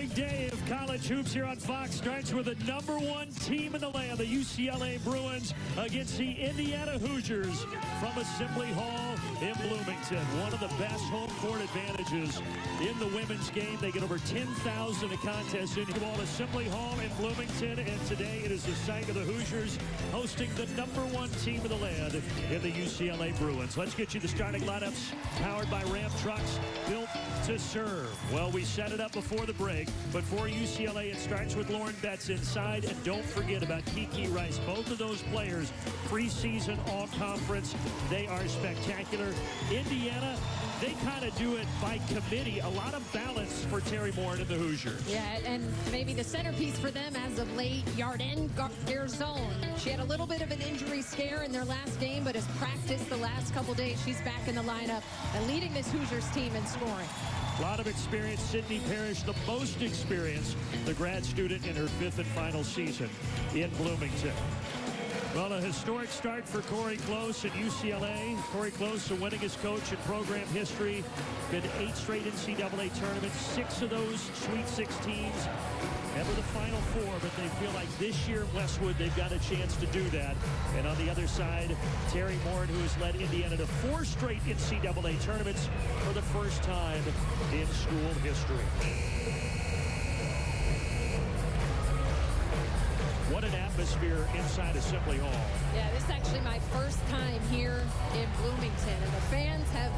big day of college hoops here on Fox starts with the #1 team in the land, the UCLA Bruins, against the Indiana Hoosiers from Assembly Hall in Bloomington. One of the best home court advantages in the women's game. They get over 10,000 a contest in ball Assembly Hall in Bloomington, and today it is the site of the Hoosiers hosting the #1 team in the land in the UCLA Bruins. Let's get you the starting lineups powered by Ram Trucks, built to serve. Well, we set it up before the break, but for UCLA, it starts with Lauren Betts inside, and don't forget about Kiki Rice. Both of those players, preseason all-conference, they are spectacular. Indiana, they kind of do it by committee. A lot of balance for Terry Moore and the Hoosiers. Yeah, and maybe the centerpiece for them as of late, Yarden Garzone. She had a little bit of an injury scare in their last game, but has practiced the last couple days. She's back in the lineup and leading this Hoosiers team in scoring. A lot of experience. Sydney Parrish, the most experienced, the grad student in her 5th and final season in Bloomington. Well, a historic start for Corey Close at UCLA. Corey Close, the winningest coach in program history. Been 8 straight NCAA tournaments, 6 of those Sweet 16s. Never the Final Four, but they feel like this year in Westwood they've got a chance to do that. And on the other side, Terry Moore, who has led Indiana to 4 straight NCAA tournaments for the first time in school history. What an atmosphere inside Assembly Hall. Yeah, this is actually my first time here in Bloomington, and the fans have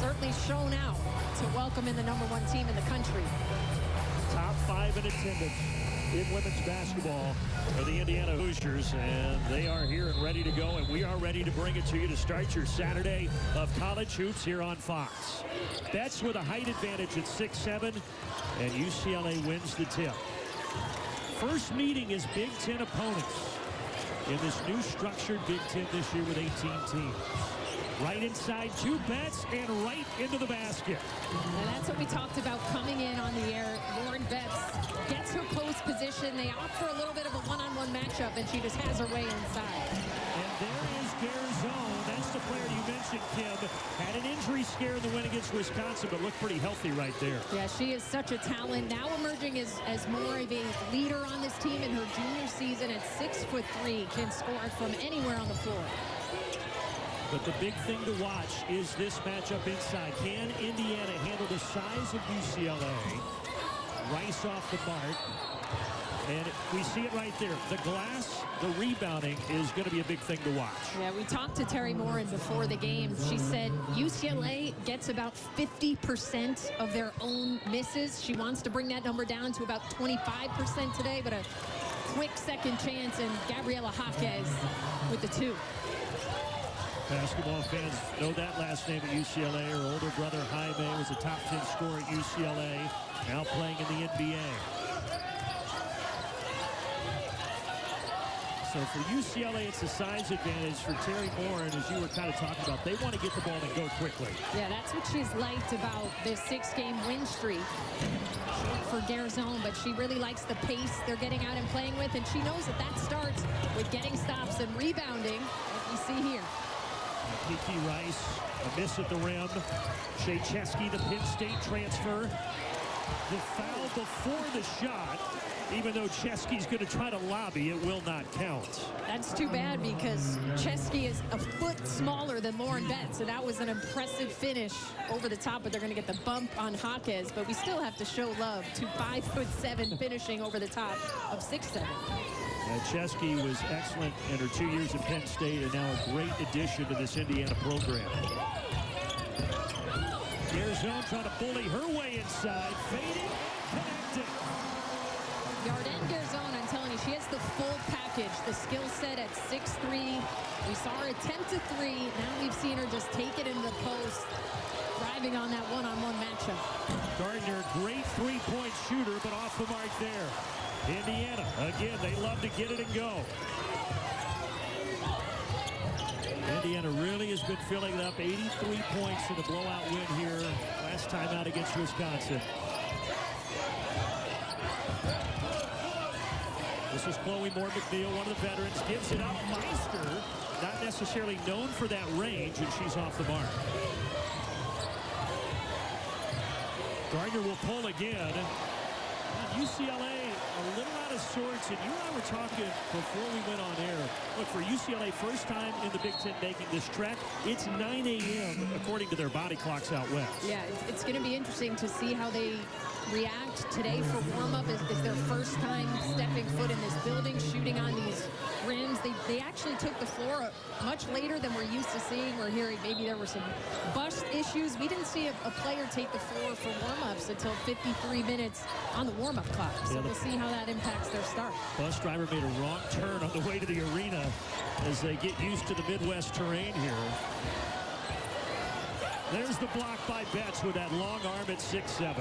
certainly shown out to welcome in the #1 team in the country. Top 5 in attendance in women's basketball are the Indiana Hoosiers, and they are here and ready to go, and we are ready to bring it to you to start your Saturday of college hoops here on Fox. Betts with a height advantage at 6'7", and UCLA wins the tip. First meeting is Big Ten opponents in this new structured Big Ten this year with 18 teams. Right inside to Betts and right into the basket. And that's what we talked about coming in on the air. Lauren Betts gets her post position. They opt for a little bit of a one-on-one matchup, and she just has her way inside. And there is Garzone. That's the player you mentioned, Kim. Had an injury scare in the win against Wisconsin, but looked pretty healthy right there. Yeah, she is such a talent. Now emerging as more of a leader on this team in her junior season at 6'3", can score from anywhere on the floor. But the big thing to watch is this matchup inside. Can Indiana handle the size of UCLA? Rice off the mark. And we see it right there. The glass, the rebounding is going to be a big thing to watch. Yeah, we talked to Terry Morin before the game. She said UCLA gets about 50% of their own misses. She wants to bring that number down to about 25% today, but a quick second chance, and Gabriela Jaquez with the 2. Basketball fans know that last name at UCLA. Her older brother, Jaime, was a top 10 scorer at UCLA, now playing in the NBA. So for UCLA, it's a size advantage. For Terry Moore, and as you were kind of talking about, they want to get the ball and go quickly. Yeah, that's what she's liked about this 6-game win streak for Garzone, but she really likes the pace they're getting out and playing with, and she knows that that starts with getting stops and rebounding, like you see here. Kiki Rice, a miss at the rim. Shea Chesky, the Penn State transfer. The foul before the shot. Even though Chesky's going to try to lobby, it will not count. That's too bad because Chesky is a foot smaller than Lauren Betts, so that was an impressive finish over the top, but they're going to get the bump on Jaquez. But we still have to show love to 5'7" finishing over the top of 6'7". Chesky was excellent in her 2 years at Penn State, and now a great addition to this Indiana program. Garzone trying to bully her way inside, fading, connecting. Yarden Garzone, I'm telling you, she has the full package, the skill set at 6'3". We saw her attempt a 3. Now we've seen her just take it into the post, driving on that one-on-one matchup. Gardner, great three-point shooter, but off the mark there. Indiana, again, they love to get it and go. Indiana really has been filling it up. 83 points in the blowout win here last time out against Wisconsin. This is Chloe Moore McNeil, one of the veterans, gives it up. Meister, not necessarily known for that range, and she's off the mark. Gardner will pull again. UCLA a little out of sorts, and you and I were talking before we went on air. Look, for UCLA, first time in the Big Ten making this trek. It's 9 a.m. according to their body clocks out west. Yeah, it's going to be interesting to see how they react today for warm-up. Is their first time stepping foot in this building, shooting on these rims. They actually took the floor much later than we're used to seeing. We're hearing maybe there were some bust issues. We didn't see a player take the floor for warm-ups until 53 minutes on the warm-up clock. So we'll see how that impacts their start. Bus driver made a wrong turn on the way to the arena as they get used to the Midwest terrain here. There's the block by Betts with that long arm at 6'7".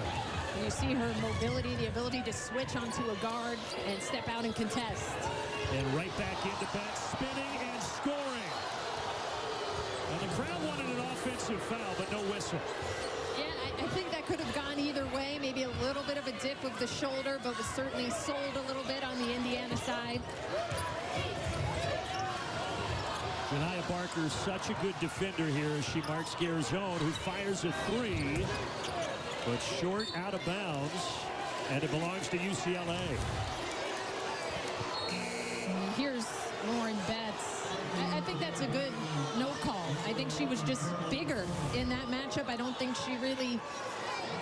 You see her mobility, the ability to switch onto a guard and step out and contest. And right back into Betts, spinning and scoring. And the crowd wanted an offensive foul, but no whistle. Yeah, I think that could have gone either way. Maybe a little bit of a dip of the shoulder, but was certainly sold a little bit on the Indiana side. Janiah Barker, such a good defender here as she marks Garzone, who fires a three, but short, out of bounds, and it belongs to UCLA. Here's Lauren Betts. I think that's a good no call. I think she was just bigger in that matchup. I don't think she really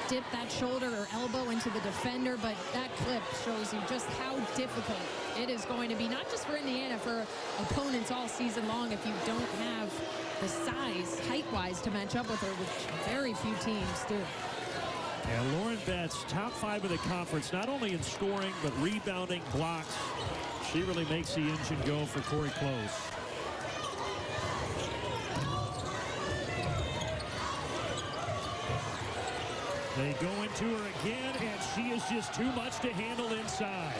dipped that shoulder or elbow into the defender, but that clip shows you just how difficult it is going to be, not just for Indiana, for opponents all season long if you don't have the size, height-wise, to match up with her, which very few teams do. And Lauren Betts, top 5 of the conference, not only in scoring, but rebounding, blocks. She really makes the engine go for Corey Close. They go into her again, and she is just too much to handle inside.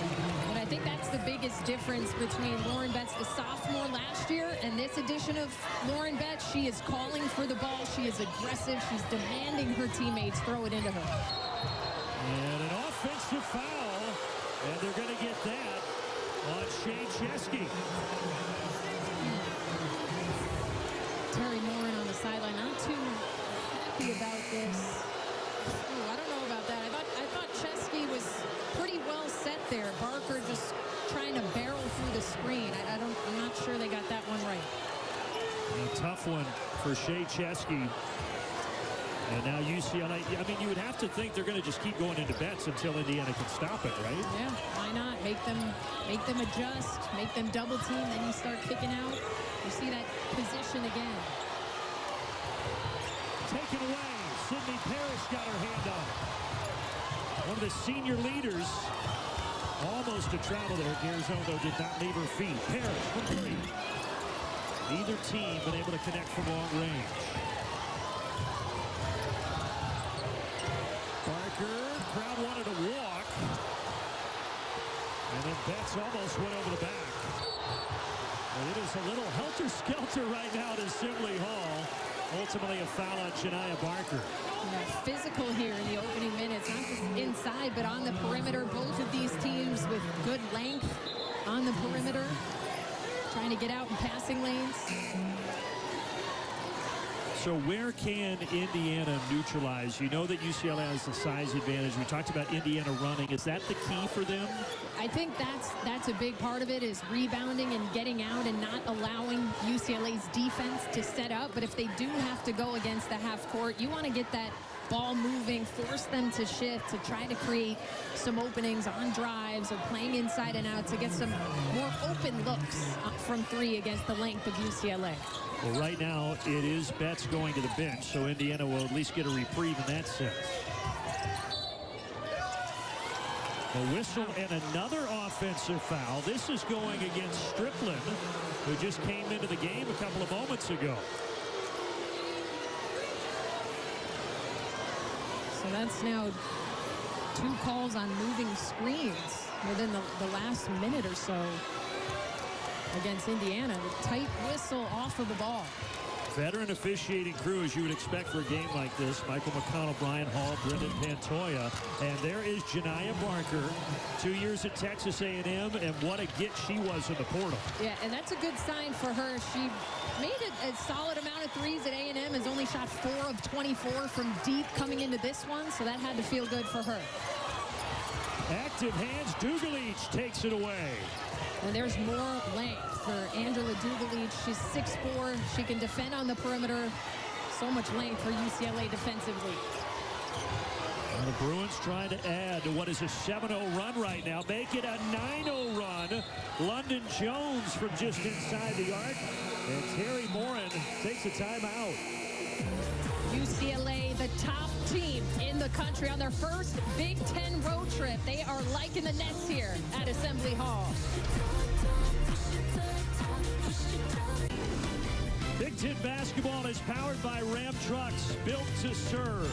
And I think that's the biggest difference between Lauren Betts, the sophomore last year, and this edition of Lauren Betts. She is calling for the ball. She is aggressive. She's demanding her teammates throw it into her. And an offensive foul, and they're going to get that on Shea Chesky. Terry Morin on the sideline, not too happy about this. Ooh, I don't know about that. I thought Chesky was pretty well set there. Barker just trying to barrel through the screen. I'm not sure they got that one right. A tough one for Shea Chesky. And now UCLA, I mean, you would have to think they're going to just keep going into Betts until Indiana can stop it, right? Yeah, why not? Make them adjust, make them double team, then you start kicking out. You see that position again. Taken away. Sydney Parrish got her hand on it. One of the senior leaders. Almost a travel there. Garzone, though, did not leave her feet. Parrish from three. Neither team been able to connect from long range. Barker, crowd wanted to walk. And then Betts almost went over the back. And it is a little helter-skelter right now at Assembly Hall. Ultimately a foul on Janiah Barker. Yeah, physical here in the opening minutes, not just inside, but on the perimeter. Both of these teams with good length on the perimeter, trying to get out in passing lanes. So where can Indiana neutralize? You know that UCLA has the size advantage. We talked about Indiana running. Is that the key for them? I think that's a big part of it, is rebounding and getting out and not allowing UCLA's defense to set up. But if they do have to go against the half court, you want to get that ball moving, force them to shift, to try to create some openings on drives or playing inside and out to get some more open looks from three against the length of UCLA. Well, right now it is Betts going to the bench, so Indiana will at least get a reprieve in that sense. A whistle and another offensive foul. This is going against Strickland, who just came into the game a couple of moments ago. So that's now 2 calls on moving screens within the last minute or so against Indiana. The tight whistle off of the ball. Veteran officiating crew, as you would expect for a game like this. Michael McConnell, Brian Hall, Brendan Pantoja. And there is Janiah Barker, 2 years at Texas A&M, and what a get she was in the portal. Yeah, and that's a good sign for her. She made a solid amount of threes at A&M, has only shot 4 of 24 from deep coming into this one, so that had to feel good for her. Active hands. Dugalic takes it away. And there's more length for Angela Dugalic. She's 6'4". She can defend on the perimeter. So much length for UCLA defensively. And the Bruins trying to add to what is a 7-0 run right now. Make it a 9-0 run. London Jones from just inside the arc. And Terry Morin takes a timeout. UCLA, the top team in the country on their first Big Ten road trip. They are liking the Nets here at Assembly Hall. Big Ten basketball is powered by Ram trucks, built to serve.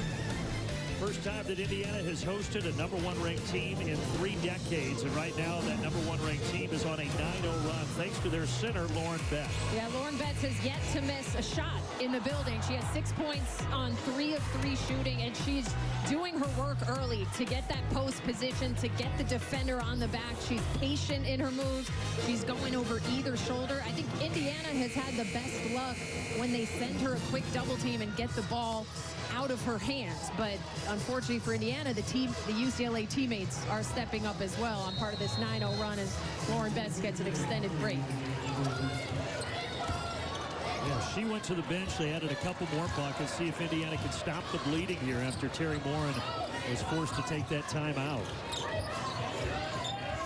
First time that Indiana has hosted a #1 ranked team in 3 decades. And right now, that #1 ranked team is on a 9-0 run, thanks to their center, Lauren Betts. Yeah, Lauren Betts has yet to miss a shot in the building. She has 6 points on 3 of 3 shooting, and she's doing her work early to get that post position, to get the defender on the back. She's patient in her moves. She's going over either shoulder. I think Indiana has had the best luck when they send her a quick double team and get the ball out of her hands. But unfortunately for Indiana, the UCLA teammates are stepping up as well on part of this 9-0 run as Lauren Betts gets an extended break. Yeah, she went to the bench. They added a couple more buckets. See if Indiana can stop the bleeding here after Terry Morin was forced to take that time out.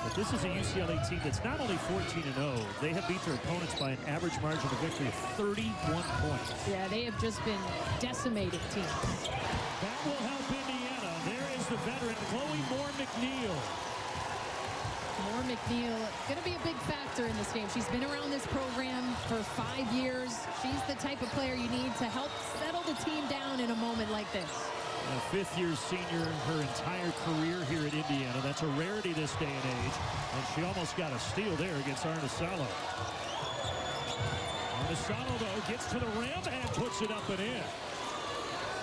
But this is a UCLA team that's not only 14-0, they have beat their opponents by an average margin of victory of 31 points. Yeah, they have just been decimating teams. That will help Indiana. There is the veteran, Chloe Moore-McNeil. Moore-McNeil going to be a big factor in this game. She's been around this program for 5 years. She's the type of player you need to help settle the team down in a moment like this. A fifth-year senior her entire career here at Indiana. That's a rarity this day and age. And she almost got a steal there against Arnesalo. Arnesalo, though, gets to the rim and puts it up and in.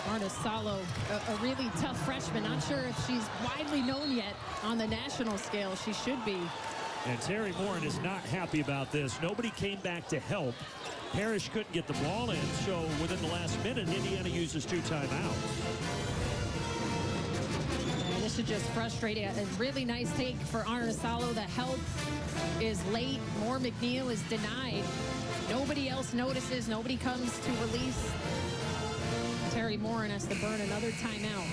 Arnesalo, a really tough freshman. Not sure if she's widely known yet on the national scale. She should be. And Terry Morin is not happy about this. Nobody came back to help. Parrish couldn't get the ball in, so within the last minute, Indiana uses 2 timeouts. And this is just frustrating. A really nice take for Arnesalo. The help is late. Moore-McNeil is denied. Nobody else notices. Nobody comes to release. Terry Morin has to burn another timeout.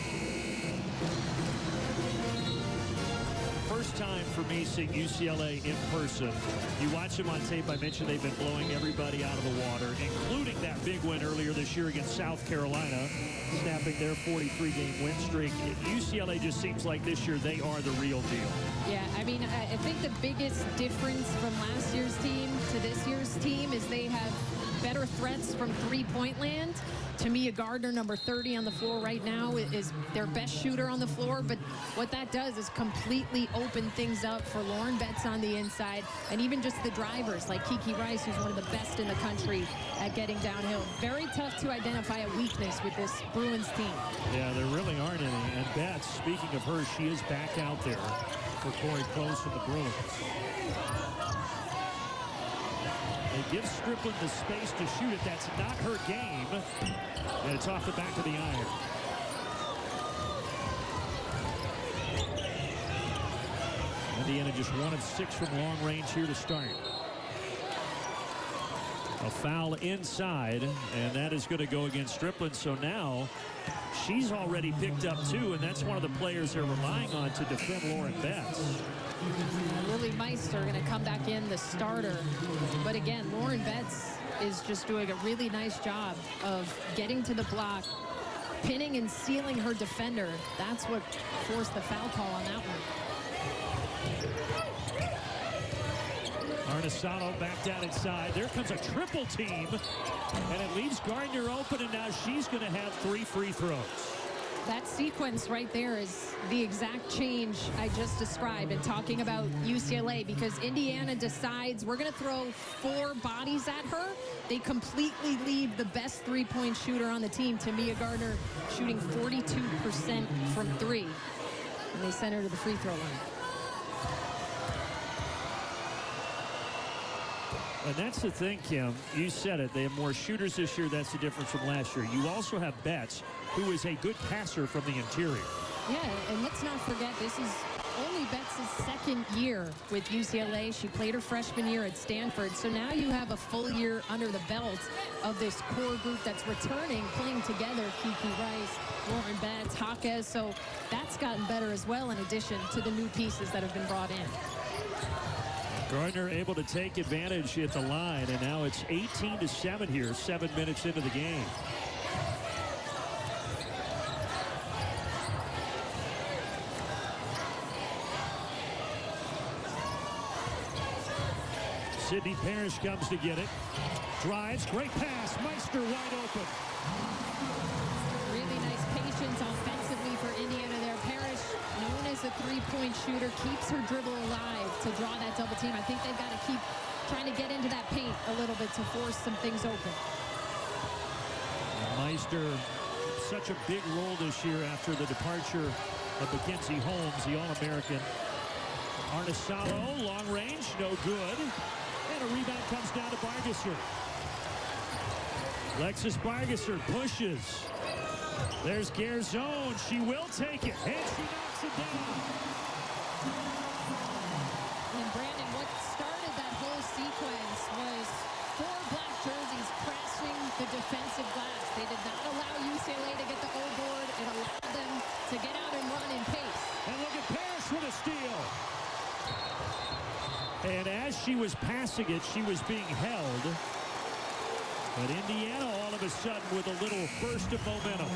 First time for me seeing UCLA in person. You watch them on tape. I mentioned they've been blowing everybody out of the water, including that big win earlier this year against South Carolina, snapping their 43-game win streak. UCLA just seems like this year they are the real deal. Yeah, I mean, I think the biggest difference from last year's team to this year's team is they have better threats from three-point land. Tamia Gardner, number 30 on the floor right now, is their best shooter on the floor. But what that does is completely open things up for Lauren Betts on the inside, and even just the drivers like Kiki Rice, who's one of the best in the country at getting downhill. Very tough to identify a weakness with this Bruins team. Yeah, there really aren't any. And Betts, speaking of her, she is back out there for Corey Close from the Bruins. They give Strickland the space to shoot it. That's not her game. And it's off the back of the iron. Indiana just 1 of 6 from long range here to start. A foul inside, and that is going to go against Strickland. So now she's already picked up 2, and that's one of the players they're relying on to defend Lauren Betts. Lily Meister going to come back in, the starter. But again, Lauren Betts is just doing a really nice job of getting to the block, pinning and sealing her defender. That's what forced the foul call on that one. Arnesalo back down inside. There comes a triple team, and it leaves Gardner open, and now she's going to have 3 free throws. That sequence right there is the exact change I just described in talking about UCLA, because Indiana decides we're going to throw 4 bodies at her. They completely leave the best three-point shooter on the team, Tamia Gardner, shooting 42% from 3. And they send her to the free throw line. And that's the thing, Kim. You said it. They have more shooters this year. That's the difference from last year. You also have Betts, who is a good passer from the interior. Yeah, and let's not forget, this is only Betts' second year with UCLA. She played her freshman year at Stanford. So now you have a full year under the belt of this core group that's returning, playing together. Kiki Rice, Lauren Betts, Jaquez. So that's gotten better as well, in addition to the new pieces that have been brought in. Gardner able to take advantage at the line, and now it's 18-7 here, 7 minutes into the game. Sydney Parrish comes to get it. Drives, great pass. Meister wide open. Really nice patience offensively for Indiana there. Parrish, known as a three-point shooter, keeps her dribble alive to draw that double team. I think they've got to keep trying to get into that paint a little bit to force some things open. Meister, such a big role this year after the departure of Mackenzie Holmes, the All-American. Arnesalo, long range, no good. And a rebound comes down to Bargesser. Lexus Bargesser pushes. There's Garzone. She will take it. And she knocks it down. And Brandon, what started that whole sequence was 4 black jerseys crashing the defensive glass. They did not allow UCLA to get the O board. It allowed them to get out and run in pace. And look at Parrish with a steal. And as she was passing it, she was being held. But Indiana all of a sudden with a little burst of momentum.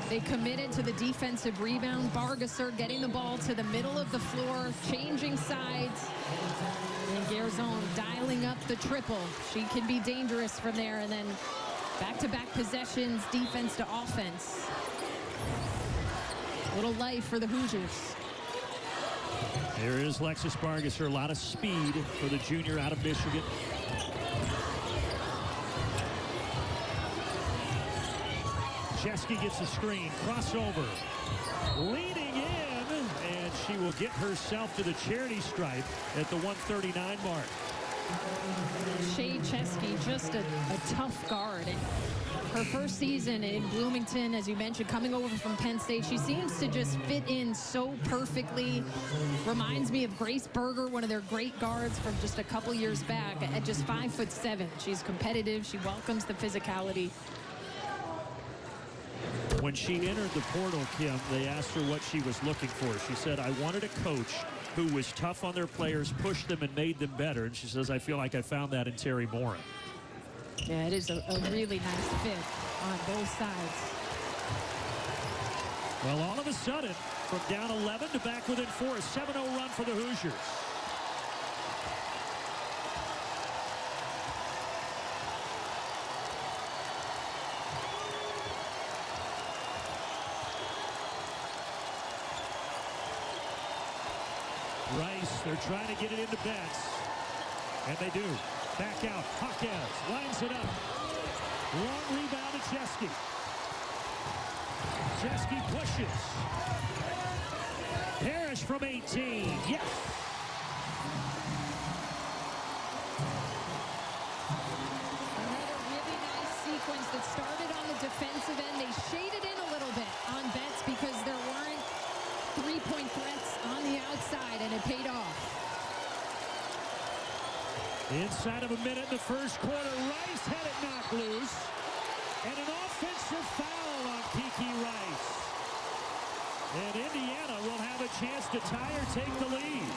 They committed to the defensive rebound. Bargesser getting the ball to the middle of the floor, changing sides. And Garzone dialing up the triple. She can be dangerous from there. And then back-to-back possessions, defense to offense. Little life for the Hoosiers. Here is Lexus Bargesser. A lot of speed for the junior out of Michigan. Chesky gets a screen. Crossover. Leading in. And she will get herself to the charity stripe at the 139 mark. Shea Chesky, just a tough guard. And her first season in Bloomington, as you mentioned, coming over from Penn State, she seems to just fit in so perfectly. Reminds me of Grace Berger, one of their great guards from just a couple years back, at just 5'7". She's competitive. She welcomes the physicality. When she entered the portal, Kim, they asked her what she was looking for. She said, I wanted a coach who was tough on their players, pushed them, and made them better. And she says, I feel like I found that in Terry Morin. Yeah, it is a really nice fit on both sides. Well, all of a sudden, from down 11 to back within 4, a 7-0 run for the Hoosiers. Rice, they're trying to get it into Betts. And they do. Back out. Jaquez lines it up. Long rebound to Chesky. Chesky pushes. Parrish from 18. Yes. Another really nice sequence that started on the defensive end. They shaded in a little bit on Betts because there weren't three-point threats on the outside, and it paid off. Inside of a minute in the first quarter, Rice had it knocked loose. And an offensive foul on Kiki Rice. And Indiana will have a chance to tie or take the lead.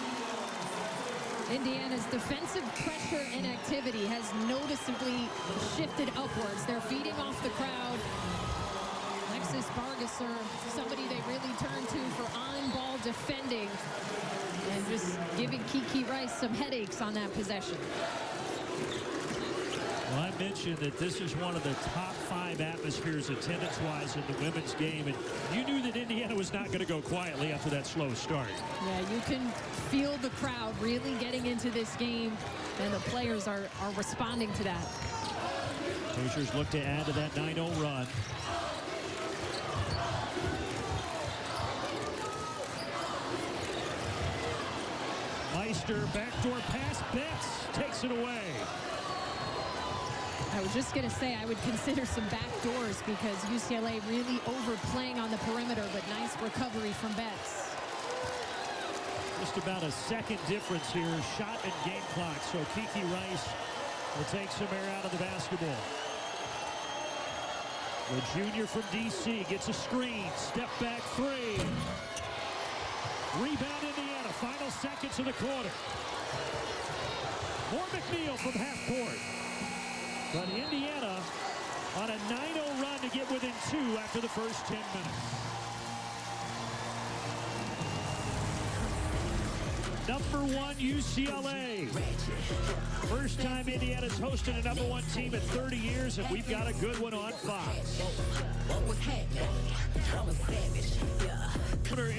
Indiana's defensive pressure and activity has noticeably shifted upwards. They're feeding off the crowd. Lexus Bargesser, somebody they really turn to for on-ball defending. And just giving Kiki Rice some headaches on that possession. Well, I mentioned that this is one of the top 5 atmospheres attendance-wise in the women's game, and you knew that Indiana was not going to go quietly after that slow start. Yeah, you can feel the crowd really getting into this game, and the players are responding to that. Hoosiers look to add to that 9-0 run. Meister, backdoor pass, Betts takes it away. I was just going to say I would consider some back doors because UCLA really overplaying on the perimeter, but nice recovery from Betts. Just about a second difference here, shot and game clock. So Kiki Rice will take some air out of the basketball. The junior from D.C. gets a screen, step back three. Rebound Indiana, final seconds of the quarter. More McNeil from half court. But Indiana on a 9-0 run to get within 2 after the first 10 minutes. Number 1 UCLA. First time Indiana's hosted a number 1 team in 30 years, and we've got a good one on Fox.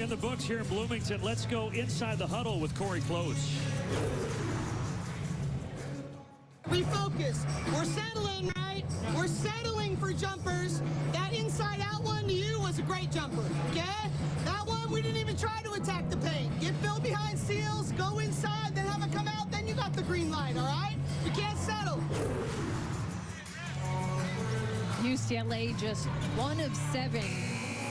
In the books here in Bloomington, let's go inside the huddle with Corey Close. Refocus. We're settling, right? We're settling for jumpers. That inside-out one to you was a great jumper, okay? That one, we didn't even try to attack the paint. Get Bill behind seals, go inside, then have it come out, then you got the green light, all right? You can't settle. UCLA just 1 of 7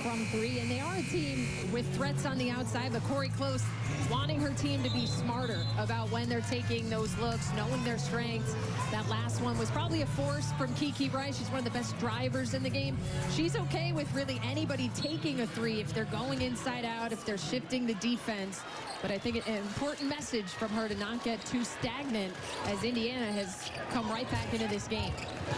from 3, and they are a team with threats on the outside, but Corey Close wanting her team to be smarter about when they're taking those looks, knowing their strengths. That last one was probably a force from Kiki Rice. She's one of the best drivers in the game. She's okay with really anybody taking a 3 if they're going inside out, if they're shifting the defense. But I think an important message from her to not get too stagnant as Indiana has come right back into this game.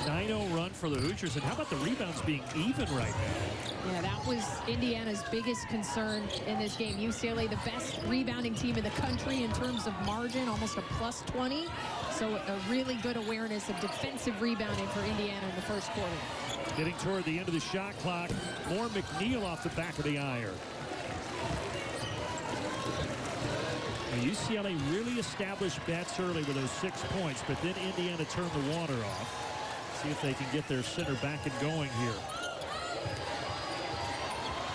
9-0 run for the Hoosiers, and how about the rebounds being even right now? Yeah, that was Indiana's biggest concern in this game. UCLA, the best rebounding team in the country in terms of margin, almost a plus 20. So a really good awareness of defensive rebounding for Indiana in the first quarter. Getting toward the end of the shot clock, more McNeil off the back of the iron. Now, UCLA really established Betts early with those 6 points, but then Indiana turned the water off. See if they can get their center back and going here.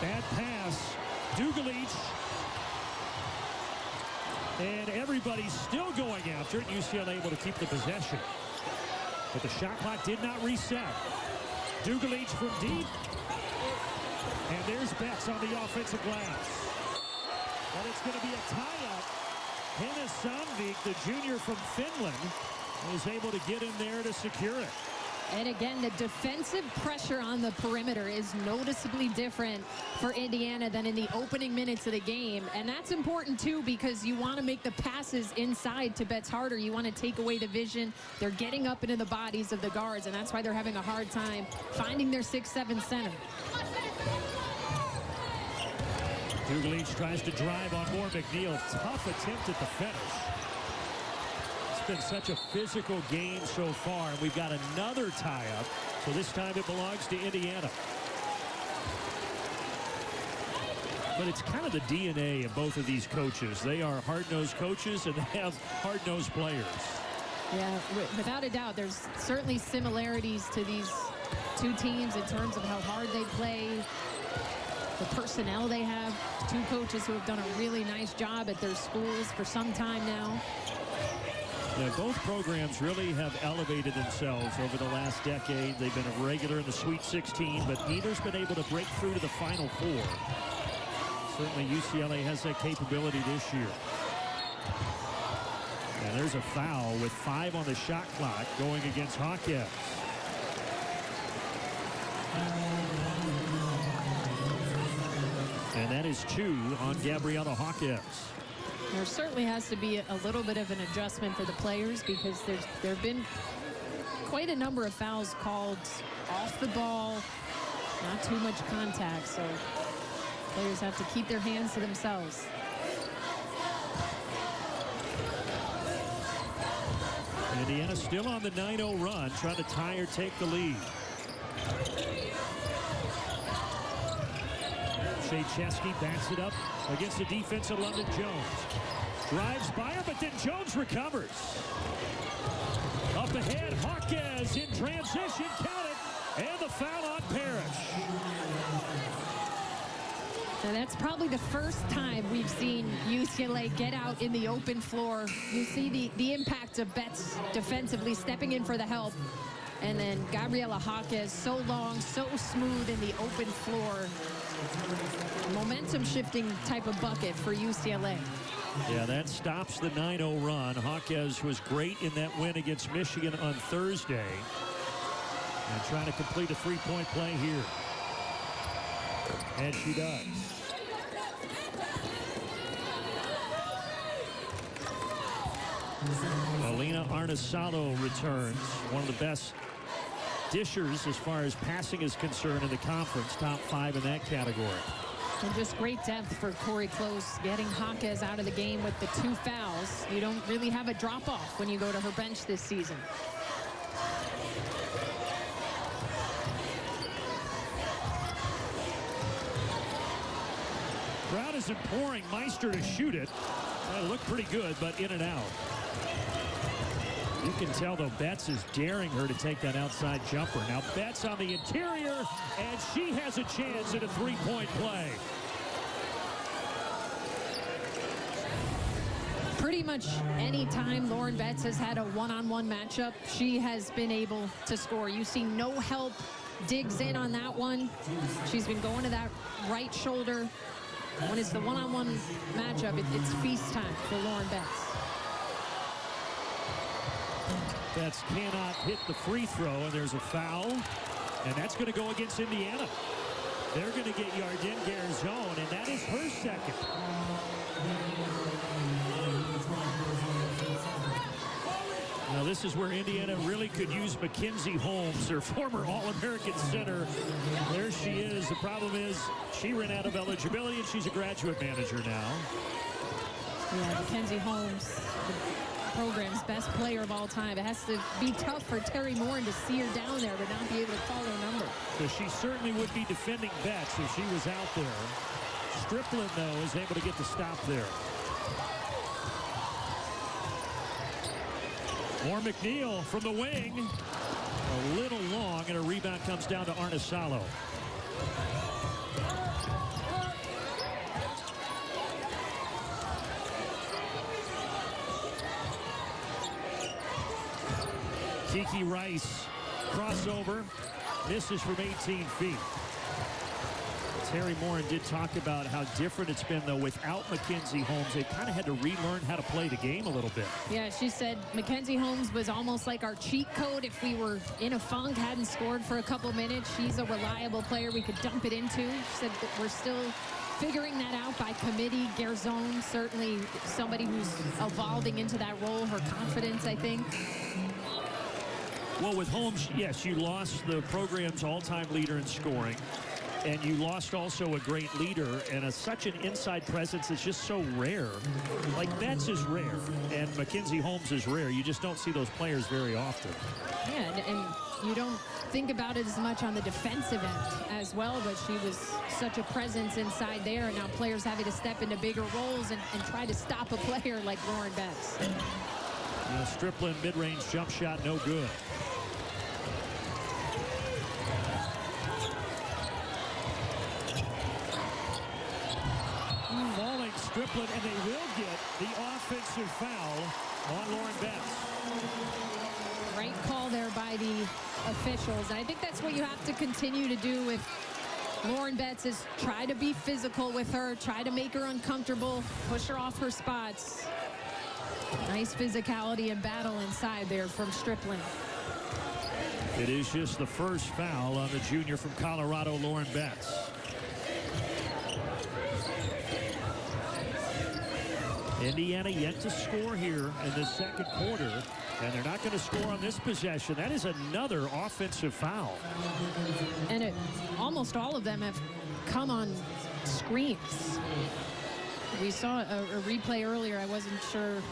Bad pass. Dugalich. And everybody's still going after it. UCLA able to keep the possession. But the shot clock did not reset. Dugalich from deep. And there's Betts on the offensive glass. But it's going to be a tie-up. Henna Sandvik, the junior from Finland, is able to get in there to secure it. And again, the defensive pressure on the perimeter is noticeably different for Indiana than in the opening minutes of the game. And that's important, too, because you want to make the passes inside to Betts harder. You want to take away the vision. They're getting up into the bodies of the guards, and that's why they're having a hard time finding their 6'7" center. Dugalich tries to drive on more McNeil. Tough attempt at the finish. It's been such a physical game so far, and we've got another tie-up. So this time it belongs to Indiana. But it's kind of the DNA of both of these coaches. They are hard-nosed coaches, and they have hard-nosed players. Yeah, without a doubt, there's certainly similarities to these two teams in terms of how hard they play, the personnel they have. Two coaches who have done a really nice job at their schools for some time now. Yeah, both programs really have elevated themselves over the last decade. They've been a regular in the Sweet 16, but neither's been able to break through to the Final Four. Certainly UCLA has that capability this year. And there's a foul with 5 on the shot clock going against Hawkins. And that is 2 on Gabriella Hawkins. There certainly has to be a little bit of an adjustment for the players because there have been quite a number of fouls called off the ball, not too much contact, so players have to keep their hands to themselves. Indiana still on the 9-0 run, trying to tie or take the lead. Shea Chesky backs it up against the defense of London Jones. Drives by her, but then Jones recovers. Up ahead, Hawkins in transition, count it, and the foul on Parrish. So that's probably the first time we've seen UCLA get out in the open floor. You see the impact of Betts defensively stepping in for the help. And then Gabriela Jaquez, so long, so smooth in the open floor. Momentum shifting type of bucket for UCLA. Yeah, that stops the 9-0 run. Jaquez was great in that win against Michigan on Thursday. And trying to complete a three-point play here. And she does. Alina Arnesalo returns. One of the best dishers as far as passing is concerned in the conference. Top 5 in that category. And just great depth for Corey Close, getting Jaquez out of the game with the 2 fouls. You don't really have a drop-off when you go to her bench this season. Crowd is imploring Meister to shoot it. That looked pretty good, but in and out. You can tell, though, Betts is daring her to take that outside jumper. Now Betts on the interior, and she has a chance at a three-point play. Pretty much any time Lauren Betts has had a one-on-one matchup, she has been able to score. You see no help, digs in on that one. She's been going to that right shoulder. When it's the one-on-one matchup, it's feast time for Lauren Betts. Betts cannot hit the free throw, and there's a foul, and that's going to go against Indiana. They're going to get Yardin Garzon, and that is her second. Now this is where Indiana really could use Mackenzie Holmes, their former All-American center. There she is. The problem is she ran out of eligibility, and she's a graduate manager now. Yeah, Mackenzie Holmes, the program's best player of all time. It has to be tough for Terry Morin to see her down there but not be able to call her number. So she certainly would be defending Betts if she was out there. Strickland, though, is able to get the stop there. More McNeil from the wing. A little long, and a rebound comes down to Arnesalo. Kiki Rice, crossover, misses from 18 feet. Terry Morin did talk about how different it's been, though, without Mackenzie Holmes. They kind of had to relearn how to play the game a little bit. Yeah, she said Mackenzie Holmes was almost like our cheat code if we were in a funk, hadn't scored for a couple minutes. She's a reliable player we could dump it into. She said that we're still figuring that out by committee. Garzon, certainly somebody who's evolving into that role. Her confidence, I think. Well, with Holmes, yes, you lost the program's all-time leader in scoring. And you lost also a great leader and such an inside presence that's just so rare. Like Betts is rare, and Mackenzie Holmes is rare. You just don't see those players very often. Yeah, and you don't think about it as much on the defensive end as well, but she was such a presence inside there, and now players having to step into bigger roles and try to stop a player like Lauren Betts. Strickland mid-range jump shot, no good. Strickland, and they will get the offensive foul on Lauren Betts. Right call there by the officials. And I think that's what you have to continue to do with Lauren Betts, is try to be physical with her, try to make her uncomfortable, push her off her spots. Nice physicality and battle inside there from Strickland. It is just the first foul on the junior from Colorado, Lauren Betts. Indiana yet to score here in the second quarter, and they're not going to score on this possession. That is another offensive foul. And almost all of them have come on screens. We saw a replay earlier. I wasn't sure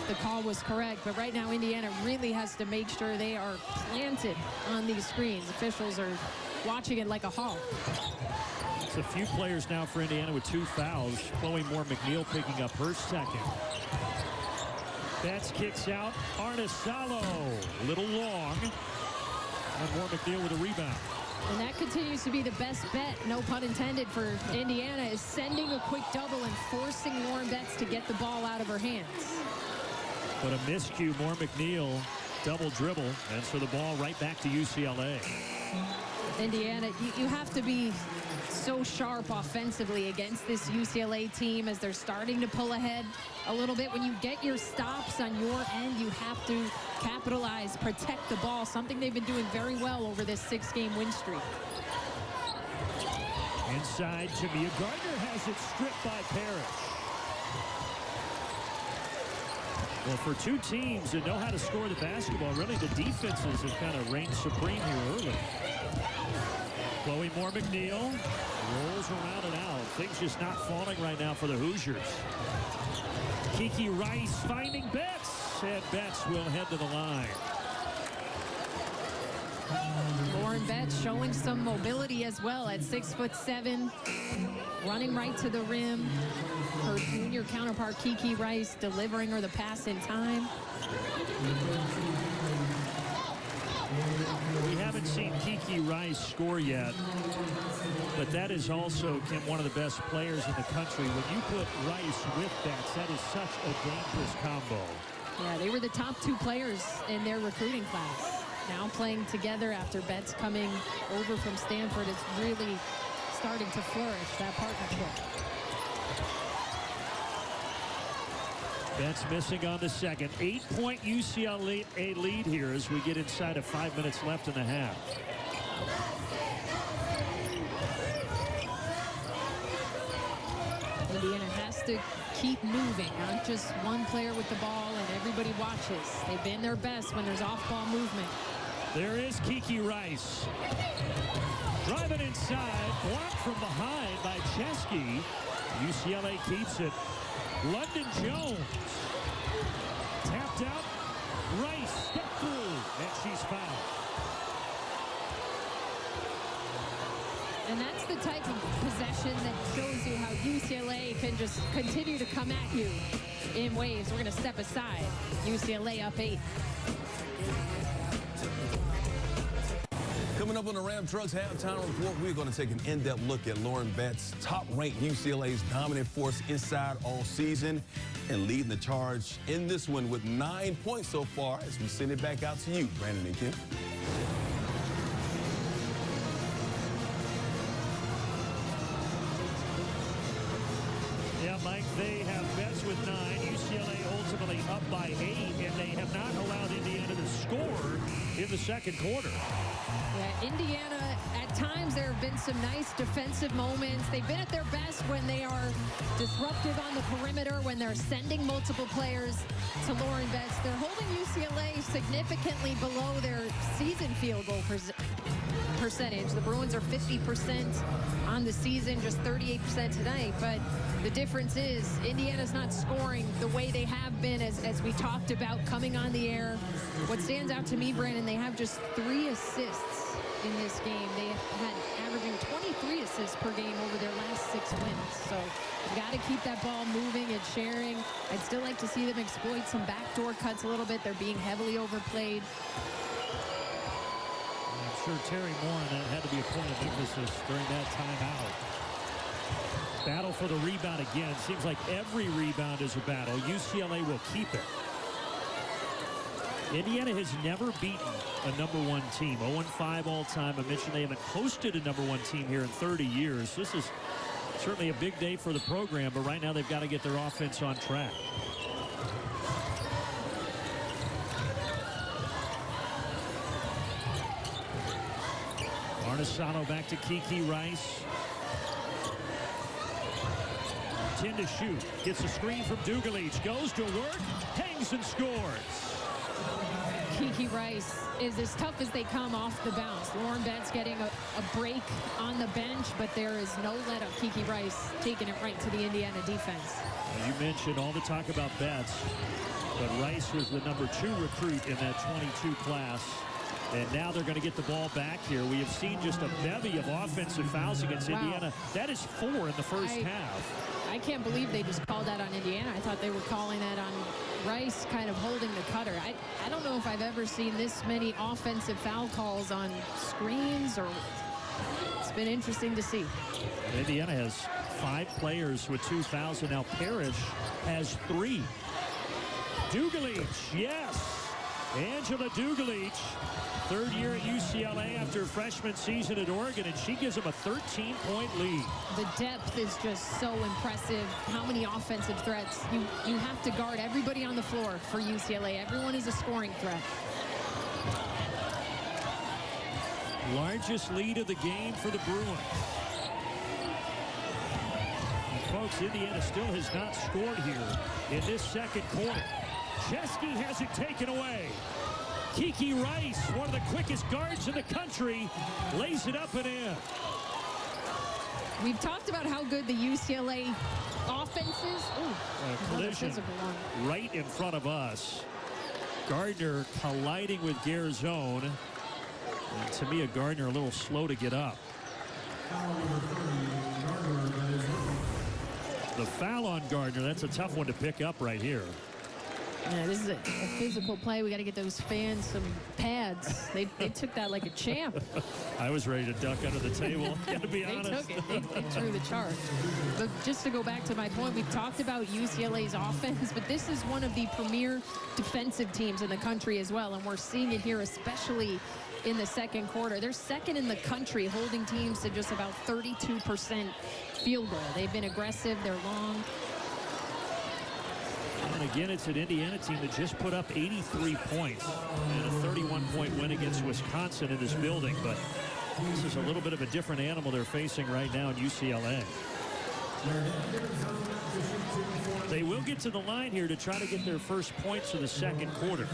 the call was correct, but right now Indiana really has to make sure they are planted on these screens. Officials are watching it like a hawk. It's a few players now for Indiana with 2 fouls. Chloe Moore McNeil picking up her second. Betts kicks out. Arnesalo, a little long. And Moore McNeil with a rebound. And that continues to be the best bet, no pun intended, for Indiana, is sending a quick double and forcing Lauren Betts to get the ball out of her hands. But a miscue. Moore McNeil double dribble, and so the ball right back to UCLA. Indiana, you have to be so sharp offensively against this UCLA team as they're starting to pull ahead a little bit. When you get your stops on your end, you have to capitalize, protect the ball, something they've been doing very well over this 6-game win streak. Inside, Jamia Gardner has it stripped by Parrish. Well, for two teams that know how to score the basketball, really the defenses have kind of reigned supreme here early. Chloe Moore-McNeil rolls around and out. Things just not falling right now for the Hoosiers. Kiki Rice finding Betts, and Betts will head to the line. Lauren Betts showing some mobility as well at 6'7", running right to the rim. Her junior counterpart Kiki Rice delivering her the pass in time. We haven't seen Kiki Rice score yet, but that is also, Kim, one of the best players in the country. When you put Rice with Betts, that is such a dangerous combo. Yeah, they were the top 2 players in their recruiting class. Now playing together after Betts coming over from Stanford, it's really starting to flourish, that partnership. Betts missing on the second. 8-point UCLA lead here as we get inside of 5 minutes left in the half. Indiana has to keep moving, not just one player with the ball and everybody watches. They've been their best when there's off-ball movement. There is Kiki Rice. Driving inside, blocked from behind by Chesky. UCLA keeps it. London Jones. Tapped out. Rice step through, and she's fouled. And that's the type of possession that shows you how UCLA can just continue to come at you in waves. We're going to step aside. UCLA up 8. Coming up on the Ram Trucks Halftime Report, we're going to take an in-depth look at Lauren Betts, top-ranked UCLA's dominant force inside all season, and leading the charge in this one with 9 points so far as we send it back out to you, Brandon and Kim. Yeah, Mike, they have Betts with 9. UCLA ultimately up by 8, and they have not allowed Indiana to score in the second quarter. Yeah, Indiana, at times there have been some nice defensive moments. They've been at their best when they are disruptive on the perimeter, when they're sending multiple players to Lauren Betts. They're holding UCLA significantly below their season field goal percentage. The Bruins are 50% on the season, just 38% tonight. But the difference is Indiana's not scoring the way they have been, as we talked about coming on the air. What stands out to me, Brandon, they have just 3 assists in this game. They had averaging 23 assists per game over their last 6 wins. So you've got to keep that ball moving and sharing. I'd still like to see them exploit some backdoor cuts a little bit. They're being heavily overplayed. I'm sure Terry Moore, and that had to be a point of emphasis during that timeout. Battle for the rebound again. Seems like every rebound is a battle. UCLA will keep it. Indiana has never beaten a #1 team. 0-5 all time. I mentioned they haven't hosted a #1 team here in 30 years. This is certainly a big day for the program, but right now they've got to get their offense on track. Arnesano back to Kiki Rice. 10 to shoot. Gets a screen from Dugalich. Goes to work. Hangs and scores. Kiki Rice is as tough as they come off the bounce. Lauren Betts getting a break on the bench, but there is no let-up. Kiki Rice taking it right to the Indiana defense. You mentioned all the talk about Betts, but Rice was the #2 recruit in that 22 class. And now they're going to get the ball back here. We have seen just a bevy of offensive fouls against Indiana. That is 4 in the first half. I can't believe they just called that on Indiana. I thought they were calling that on Rice, kind of holding the cutter. I don't know if I've ever seen this many offensive foul calls on screens, or it's been interesting to see. Indiana has 5 players with 2 fouls, and now Parrish has 3. Dugalich, yes. Angela Dugalich, third year at UCLA after a freshman season at Oregon, and she gives them a 13-point lead. The depth is just so impressive. How many offensive threats? You have to guard everybody on the floor for UCLA. Everyone is a scoring threat. Largest lead of the game for the Bruins. And folks, Indiana still has not scored here in this second quarter. Chesky has it taken away. Kiki Rice, one of the quickest guards in the country, lays it up and in. We've talked about how good the UCLA offense is. Ooh, collision right in front of us. Gardner colliding with Garzone. And Tamia Gardner a little slow to get up. The foul on Gardner, that's a tough one to pick up right here. Yeah, this is a physical play. We got to get those fans some pads. They took that like a champ. I was ready to duck under the table, got to be honest. They took it. They threw the charge. But just to go back to my point, we've talked about UCLA's offense, but this is one of the premier defensive teams in the country as well, and we're seeing it here, especially in the second quarter. They're second in the country, holding teams to just about 32% field goal. They've been aggressive. They're long. And again, it's an Indiana team that just put up 83 points and a 31-point win against Wisconsin in this building. But this is a little bit of a different animal they're facing right now in UCLA. They will get to the line here to try to get their first points of the second quarter.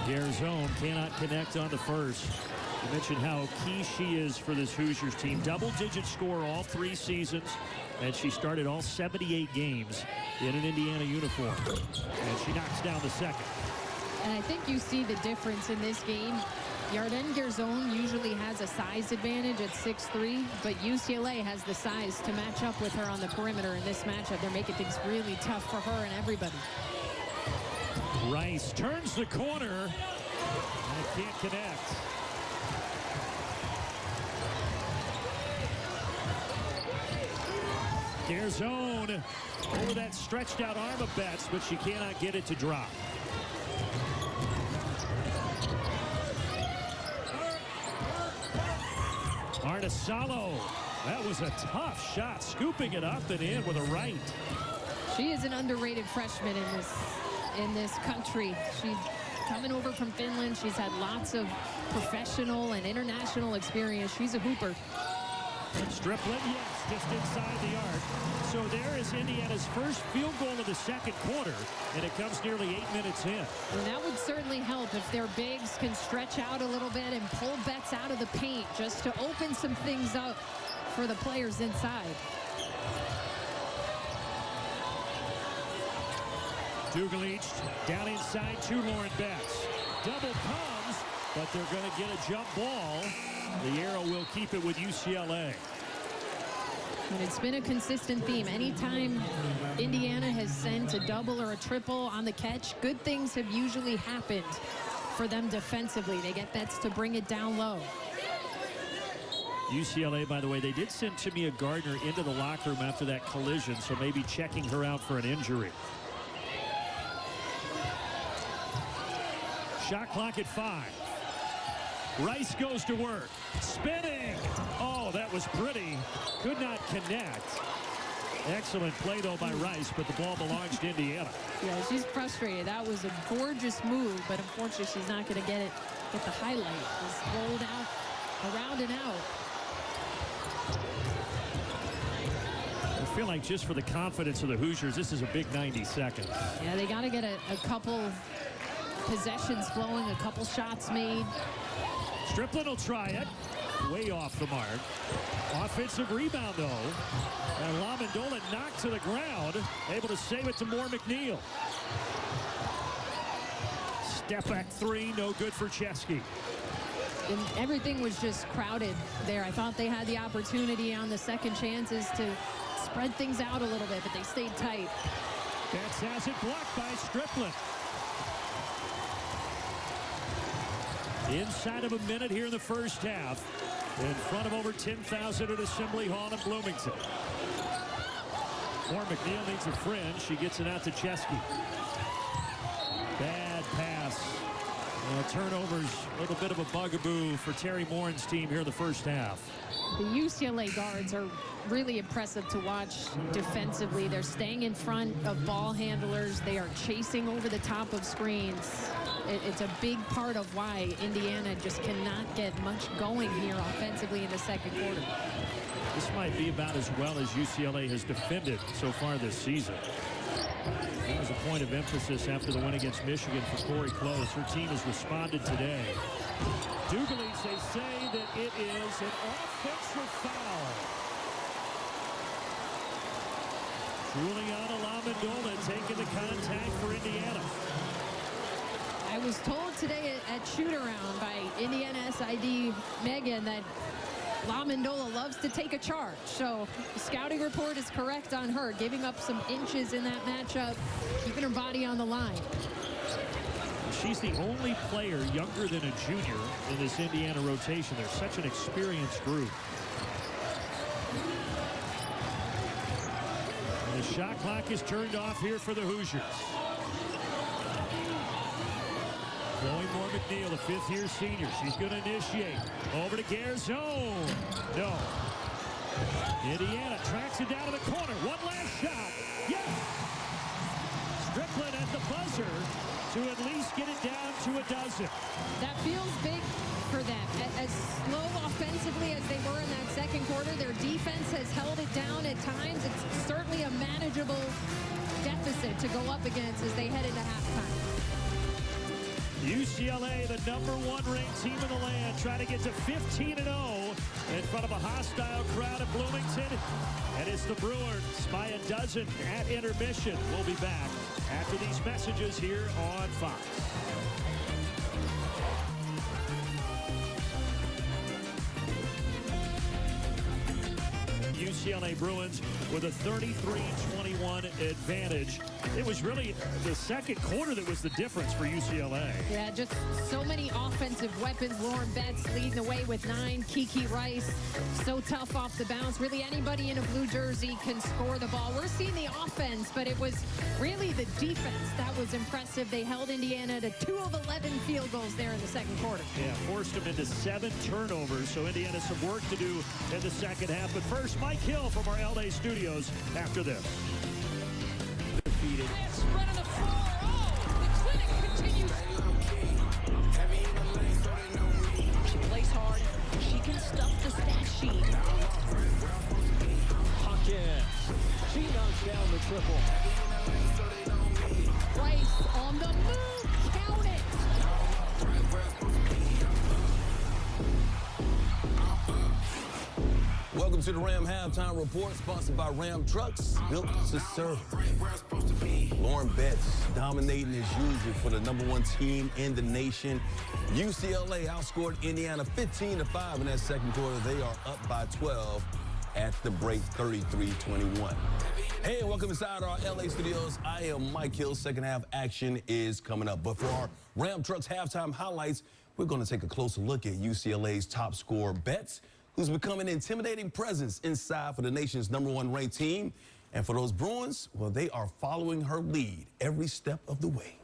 Garzone cannot connect on the first. You mentioned how key she is for this Hoosiers team. Double-digit score all 3 seasons, and she started all 78 games in an Indiana uniform. And she knocks down the second. And I think you see the difference in this game. Yarden Garzone usually has a size advantage at 6'3", but UCLA has the size to match up with her on the perimeter in this matchup. They're making things really tough for her and everybody. Rice turns the corner and can't connect. Garzone over that stretched out arm of Betts, but she cannot get it to drop. Arnesalo, that was a tough shot, scooping it up and in with a right. She is an underrated freshman in this country. She's coming over from Finland. She's had lots of professional and international experience. She's a hooper. Striplin, yes, just inside the arc. So there is Indiana's first field goal of the second quarter, and it comes nearly 8 minutes in. And that would certainly help if their bigs can stretch out a little bit and pull Betts out of the paint just to open some things up for the players inside. Dugalich down inside to Lauren Betts. Double comes, but they're going to get a jump ball. The arrow will keep it with UCLA. And it's been a consistent theme. Anytime Indiana has sent a double or a triple on the catch, good things have usually happened for them defensively. They get Betts to bring it down low. UCLA, by the way, they did send Tamia Gardner into the locker room after that collision, so maybe checking her out for an injury. Shot clock at 5. Rice goes to work. Spinning. Oh, that was pretty. Could not connect. Excellent play, though, by Rice, but the ball belongs to Indiana. Yeah, she's frustrated. That was a gorgeous move, but unfortunately she's not going to get the highlight. It's rolled out, around and out. I feel like just for the confidence of the Hoosiers, this is a big 90 seconds. Yeah, they got to get a couple possessions flowing, a couple shots made. Striplin will try it. Way off the mark. Offensive rebound, though. And Lamondola knocked to the ground. Able to save it to Moore McNeil. Step back 3, no good for Chesky. And everything was just crowded there. I thought they had the opportunity on the second chances to spread things out a little bit, but they stayed tight. Betts has it blocked by Striplin. Inside of a minute here in the first half. In front of over 10,000 at Assembly Hall in Bloomington. Lauren McNeil needs a friend. She gets it out to Chesky. Bad pass. Turnovers, a little bit of a bugaboo for Terry Morin's team here in the first half. The UCLA guards are really impressive to watch defensively. They're staying in front of ball handlers. They are chasing over the top of screens. It's a big part of why Indiana just cannot get much going here offensively in the second quarter. This might be about as well as UCLA has defended so far this season. That was a point of emphasis after the win against Michigan for Corey Close. Her team has responded today. Dugalis, they say that it is an offensive foul. Juliana Lamandola taking the contact for Indiana. I was told today at shoot-around by Indiana SID Megan that Lamandola loves to take a charge. So the scouting report is correct on her, giving up some inches in that matchup, keeping her body on the line. She's the only player younger than a junior in this Indiana rotation. They're such an experienced group. And the shot clock is turned off here for the Hoosiers. Chloe Moore McNeil, the fifth-year senior. She's going to initiate. Over to Garzone. No. Indiana tracks it down to the corner. One last shot. Yes! Strickland at the buzzer to at least get it down to a dozen. That feels big for them. As slow offensively as they were in that second quarter, their defense has held it down at times. It's certainly a manageable deficit to go up against as they head into halftime. UCLA, the #1 ranked team in the land, trying to get to 15-0 in front of a hostile crowd at Bloomington. And it's the Brewers by a dozen at intermission. We'll be back after these messages here on Fox. UCLA Bruins with a 33-21 advantage. It was really the second quarter that was the difference for UCLA. Yeah, just so many offensive weapons. Lauren Betts leading the way with 9. Kiki Rice, so tough off the bounce. Really anybody in a blue jersey can score the ball. We're seeing the offense, but it was really the defense that was impressive. They held Indiana to 2 of 11 field goals there in the second quarter. Yeah, forced them into 7 turnovers, so Indiana some work to do in the second half. But first, Mike Hill from our LA studios after this. Defeated. Spread on the floor. Oh, the clinic continues. She plays hard. She can stuff the stat sheet. Hawkins. She knocks down the triple. Rice on the move. Count it. Welcome to the Ram Halftime Report, sponsored by Ram Trucks, built to serve. Lauren Betts dominating as usual for the #1 team in the nation. UCLA outscored Indiana 15-5 in that second quarter. They are up by 12 at the break, 33-21. Hey, welcome inside our LA studios. I am Mike Hill. Second half action is coming up. But for our Ram Trucks halftime highlights, we're going to take a closer look at UCLA's top scorer, Betts, who's become an intimidating presence inside for the nation's #1 ranked team. And for those Bruins, well, they are following her lead every step of the way.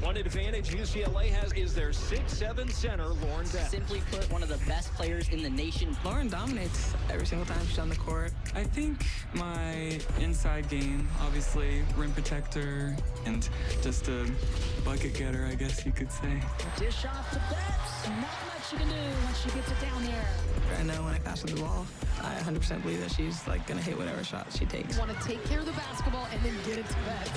One advantage UCLA has is their 6'7" center, Lauren Betts. Simply put, one of the best players in the nation. Lauren dominates every single time she's on the court. I think my inside game, obviously, rim protector and just a bucket getter, I guess you could say. Dish off to Betts. Not much you can do once she gets it down there. I know when I pass her the ball, I 100% believe that she's like gonna hit whatever shot she takes. Want to take care of the basketball and then get it to Betts.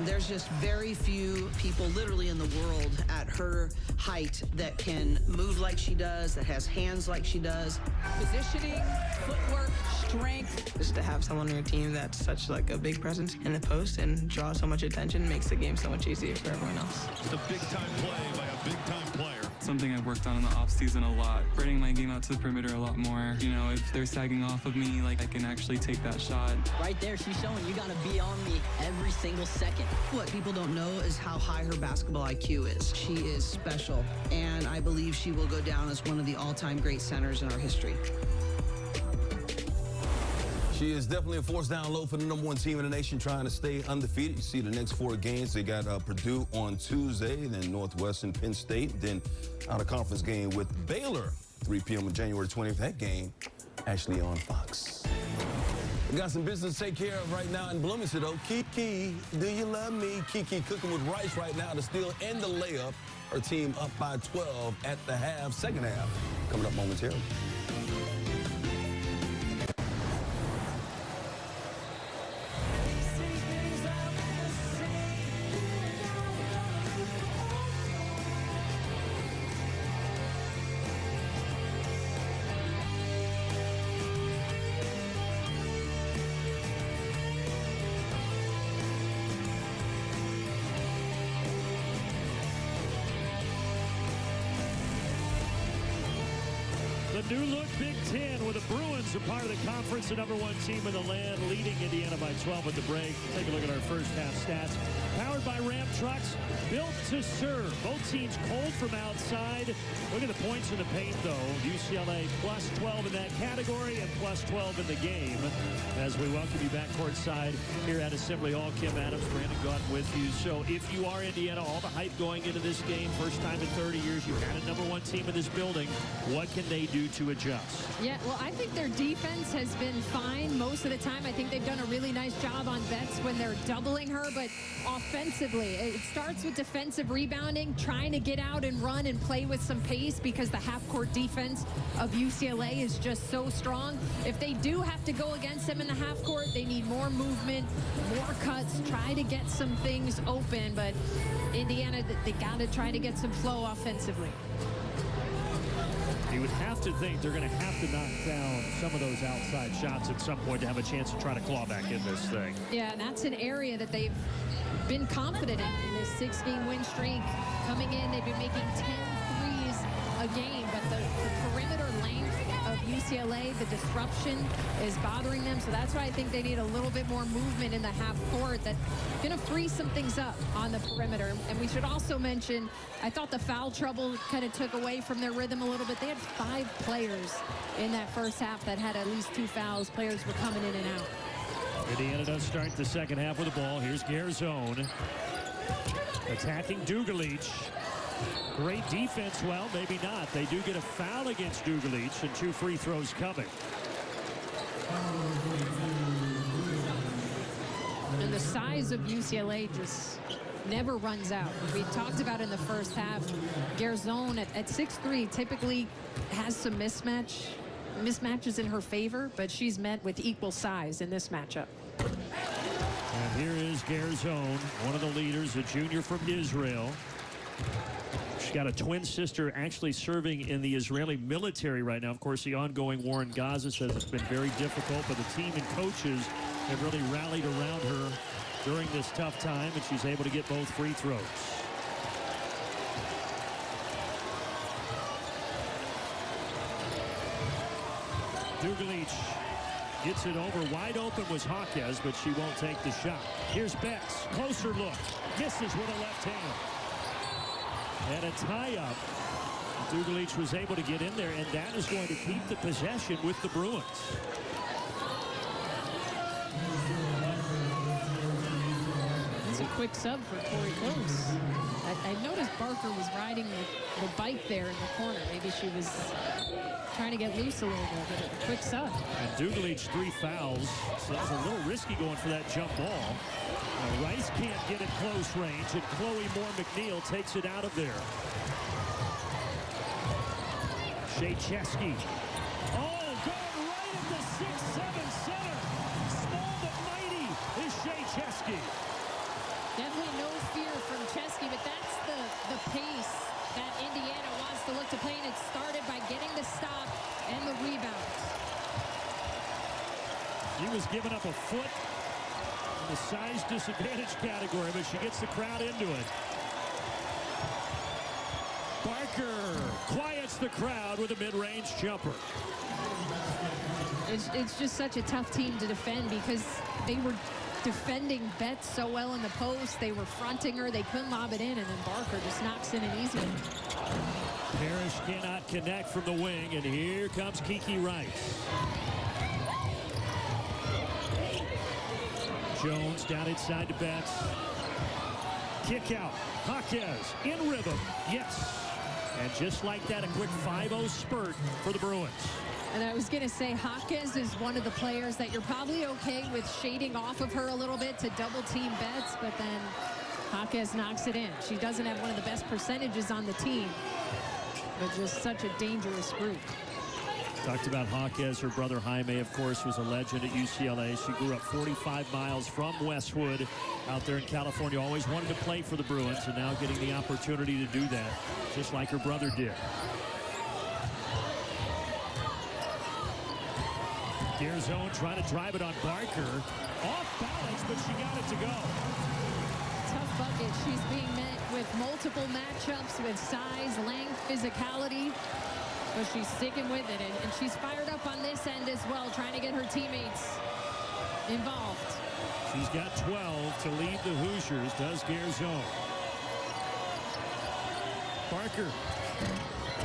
There's just very few people literally in the world at her height that can move like she does, that has hands like she does. Positioning, footwork, strength. Just to have someone on your team that's such like a big presence in the post and draw so much attention makes the game so much easier for everyone else. It's a big-time play by a big-time player. Something I've worked on in the off-season a lot. Spreading my game out to the perimeter a lot more. You know, if they're sagging off of me, like I can actually take that shot. Right there, she's showing you got to be on me every single second. What people don't know is how high her basketball IQ is. She is special, and I believe she will go down as one of the all-time great centers in our history. She is definitely a force down low for the #1 team in the nation, trying to stay undefeated. You see the next 4 games. They got Purdue on Tuesday, then Northwestern, Penn State, then out of conference game with Baylor, 3 p.m. on January 20th. That game actually on Fox. We got some business to take care of right now in Bloomington, though. Kiki, do you love me? Kiki cooking with rice right now to steal and the layup. Her team up by 12 at the half, second half. Coming up momentarily. The new look Big Ten with the Bruins a part of the conference, the #1 team in the land, leading Indiana by 12 at the break. Take a look at our first half stats. Powered by Ram trucks, built to serve. Both teams cold from outside. Look at the points in the paint, though. UCLA plus 12 in that category and plus 12 in the game. As we welcome you back courtside here at Assembly Hall, Kim Adams, Brandon Gaunt with you. So if you are Indiana, all the hype going into this game, first time in 30 years, you've had a #1 team in this building. What can they do to adjust? Yeah, well, I think their defense has been fine most of the time. I think they've done a really nice job on Betts when they're doubling her, but offensively, it starts with defensive rebounding, trying to get out and run and play with some pace because the half-court defense of UCLA is just so strong. If they do have to go against them in the half-court, they need more movement, more cuts, try to get some things open, but Indiana, they got to try to get some flow offensively. You would have to think they're going to have to knock down some of those outside shots at some point to have a chance to try to claw back in this thing. Yeah, and that's an area that they've been confident in this 6-game win streak. Coming in, they've been making 10 threes a game, but the perimeter length of UCLA, the disruption is bothering them, so that's why I think they need a little bit more movement in the half court that's going to free some things up on the perimeter. And we should also mention, I thought the foul trouble kind of took away from their rhythm a little bit. They had 5 players in that first half that had at least 2 fouls. Players were coming in and out. Indiana does start the second half with the ball. Here's Garzone attacking Dugalich. Great defense. Well, maybe not. They do get a foul against Dugalich and 2 free throws coming. And the size of UCLA just never runs out. We talked about in the first half, Garzone at 6'3" typically has some mismatches in her favor, but she's met with equal size in this matchup. And here is Garzone, one of the leaders, a junior from Israel. She's got a twin sister actually serving in the Israeli military right now. Of course, the ongoing war in Gaza says it's been very difficult, but the team and coaches have really rallied around her during this tough time, and she's able to get both free throws. Dugalich gets it over. Wide open was Hawkes, but she won't take the shot. Here's Betts. Closer look. Misses with a left hand. And a tie-up. Dugalich was able to get in there, and that is going to keep the possession with the Bruins. It's a quick sub for Tori Close. I noticed Barker was riding the bike there in the corner. Maybe she was trying to get loose a little bit, but a quick sub. And Dugalich 3 fouls, so that's a little risky going for that jump ball. Now, Rice can't get it close range, and Chloe Moore-McNeil takes it out of there. Shea Chesky. Oh, going right at the 6'7" center. Small but mighty is Shea Chesky. Definitely no fear from Chesky, but that's the pace that Indiana wants to look to play, and it started by getting the stop and the rebound. given up a foot in the size disadvantage category, but she gets the crowd into it. Barker quiets the crowd with a mid-range jumper. It's just such a tough team to defend because they were defending Betts so well in the post. They were fronting her. They couldn't lob it in, and then Barker just knocks in an easy one. Parrish cannot connect from the wing, and here comes Kiki Rice. Jones down inside to Betts. Kick out. Jaquez in rhythm. Yes. And just like that, a quick 5-0 spurt for the Bruins. And I was going to say, Jaquez is one of the players that you're probably okay with shading off of her a little bit to double team Betts, but then Jaquez knocks it in. She doesn't have one of the best percentages on the team, but just such a dangerous group. Talked about Jaquez. Her brother Jaime, of course, was a legend at UCLA. She grew up 45 miles from Westwood out there in California. Always wanted to play for the Bruins, and now getting the opportunity to do that, just like her brother did. Gearzone trying to drive it on Barker. Off balance, but she got it to go. Tough bucket. She's being met with multiple matchups with size, length, physicality. But she's sticking with it, and she's fired up on this end as well, trying to get her teammates involved. She's got 12 to lead the Hoosiers, does Gearzone. Barker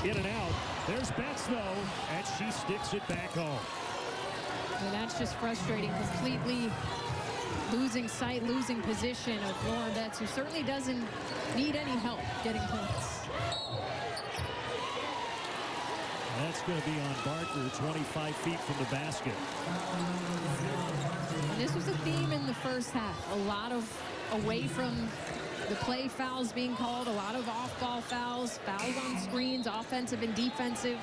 in and out. There's Betts, though, and she sticks it back home. And that's just frustrating, completely losing sight, losing position of Lauren Betts, who certainly doesn't need any help getting points. That's going to be on Barker, 25 feet from the basket. And this was a theme in the first half. A lot of away from the play fouls being called, a lot of off-ball fouls, fouls on screens, offensive and defensive.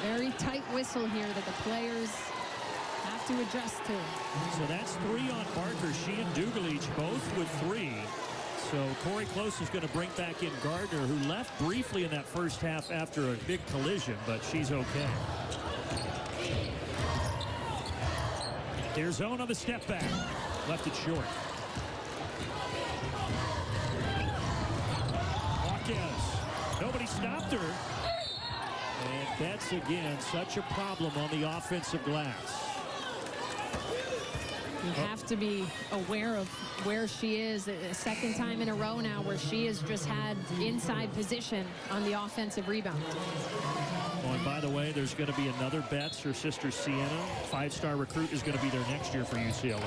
Very tight whistle here that the players have to adjust to. So that's 3 on Barker. She and Dugalich both with 3. So Corey Close is going to bring back in Gardner, who left briefly in that first half after a big collision, but she's okay. Gearzone on the step back. Left it short. Jaquez. Nobody stopped her. And Betts again, such a problem on the offensive glass. You have to be aware of where she is. A second time in a row now where she has just had inside position on the offensive rebound. Oh, and by the way, there's going to be another Betts. Her sister Sienna, 5-star recruit, is going to be there next year for UCLA.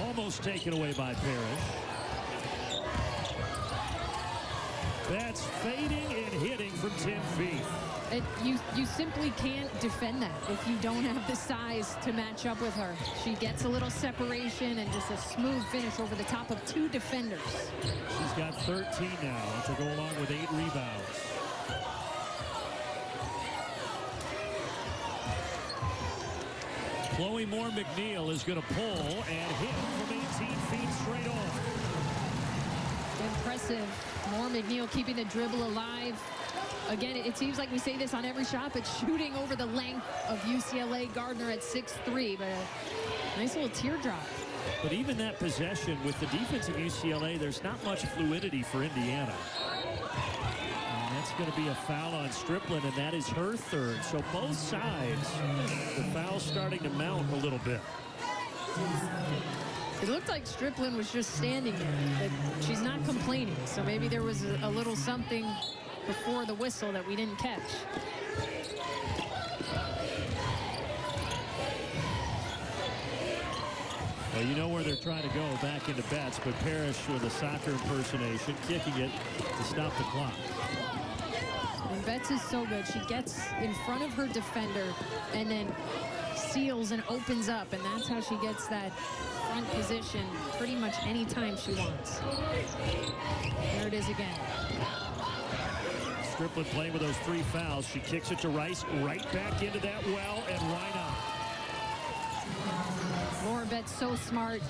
Almost taken away by Parrish. Betts fading and hitting from 10 feet. You simply can't defend that if you don't have the size to match up with her. She gets a little separation and just a smooth finish over the top of 2 defenders. She's got 13 now to go along with 8 rebounds. Chloe Moore McNeil is going to pull and hit from 18 feet straight on. Impressive. Moore McNeil keeping the dribble alive. Again, it seems like we say this on every shot, but shooting over the length of UCLA. Gardner at 6'3", but a nice little teardrop. But even that possession with the defense of UCLA, there's not much fluidity for Indiana. And that's going to be a foul on Strickland, and that is her 3rd. So both sides, the foul's starting to mount a little bit. It looked like Strickland was just standing there, but she's not complaining. So maybe there was a little something before the whistle that we didn't catch. Well, you know where they're trying to go, back into Betts, but Parrish with a soccer impersonation, kicking it to stop the clock. And Betts is so good. She gets in front of her defender and then seals and opens up, and that's how she gets that front position pretty much any time she wants. There it is again. Strickland playing with those 3 fouls. She kicks it to Rice, right back into that well, and why not? Laura Betts so smart.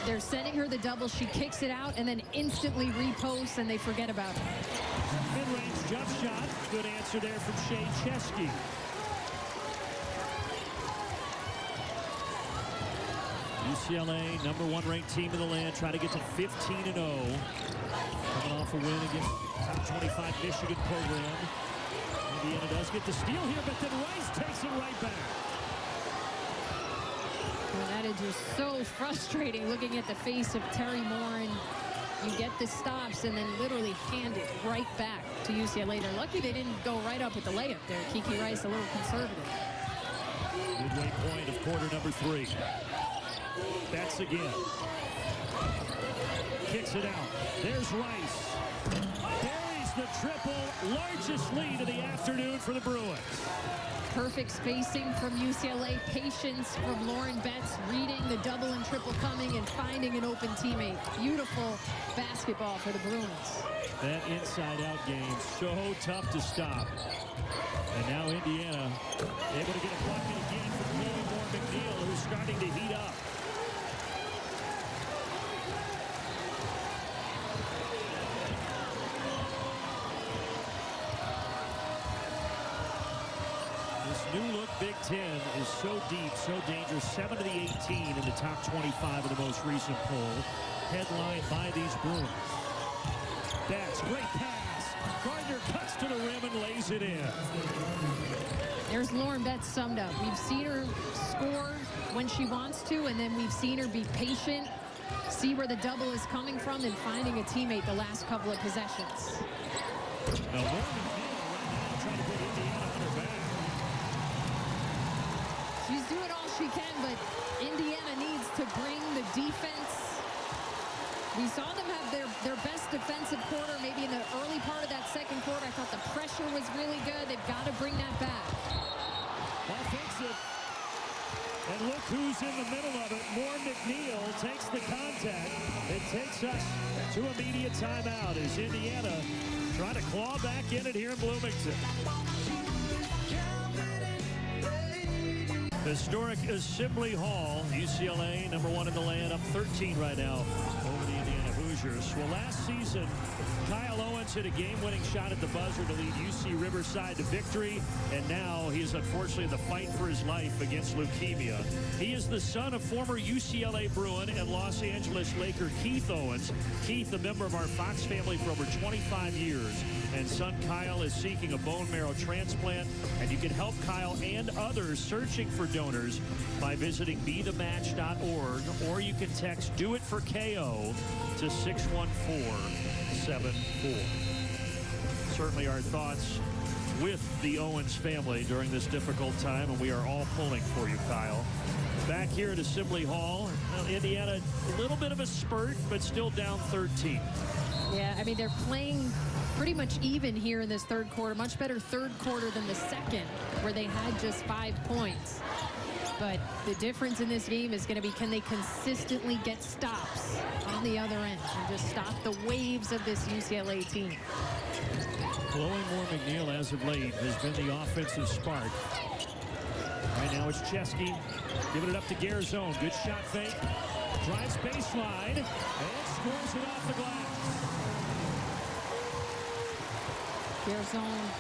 They're sending her the double. She kicks it out and then instantly reposts, and they forget about it. Mid-range jump shot. Good answer there from Shea Chesky. UCLA, number 1 ranked team in the land, trying to get to 15-0. Coming off a win against top 25 Michigan program. Indiana does get the steal here, but then Rice takes it right back. Well, that is just so frustrating looking at the face of Terry Morin. You get the stops and then literally hand it right back to UCLA. They're lucky they didn't go right up with the layup there. Kiki Rice a little conservative. Midway point of quarter number 3. Betts again. Kicks it out. There's Rice. Buries the triple. Largest lead of the afternoon for the Bruins. Perfect spacing from UCLA. Patience from Lauren Betts. Reading the double and triple coming and finding an open teammate. Beautiful basketball for the Bruins. That inside-out game, so tough to stop. And now Indiana able to get a bucket again from Chloe Moore McNeil, who's starting to heat up. New look Big Ten is so deep, so dangerous. 7 of the 18 in the top 25 of the most recent poll. Headlined by these Bruins. That's great pass. Gardner cuts to the rim and lays it in. There's Lauren Betts summed up. We've seen her score when she wants to, and then we've seen her be patient, see where the double is coming from, and finding a teammate the last couple of possessions. Now, Lauren McNeil right now trying to put Indiana on her back. She's doing all she can, but Indiana needs to bring the defense. We saw them have their best defensive quarter maybe in the early part of that second quarter. I thought the pressure was really good. They've got to bring that back. Offensive. And look who's in the middle of it. Moore McNeil takes the contact. It takes us to immediate timeout as Indiana trying to claw back in it here in Bloomington. Historic Assembly Hall. UCLA, number 1 in the land, up 13 right now over the Indiana Hoosiers. Well, last season, Kyle Owens hit a game-winning shot at the buzzer to lead UC Riverside to victory, and now he is unfortunately in the fight for his life against leukemia. He is the son of former UCLA Bruin and Los Angeles Laker Keith Owens. Keith, a member of our Fox family for over 25 years, and son Kyle is seeking a bone marrow transplant, and you can help Kyle and others searching for donors by visiting bethematch.org, or you can text "Do It for KO" to 61474. Certainly our thoughts with the Owens family during this difficult time, and we are all pulling for you, Kyle. Back here at Assembly Hall, Indiana, a little bit of a spurt, but still down 13. Yeah, I mean, they're playing pretty much even here in this third quarter. Much better third quarter than the second, where they had just 5 points. But the difference in this game is going to be, can they consistently get stops on the other end and just stop the waves of this UCLA team? Chloe Moore McNeil, as of late, has been the offensive spark. Right now it's Chesky giving it up to Garzone. Good shot fake. Drives baseline and scores it off the glass. Garzone,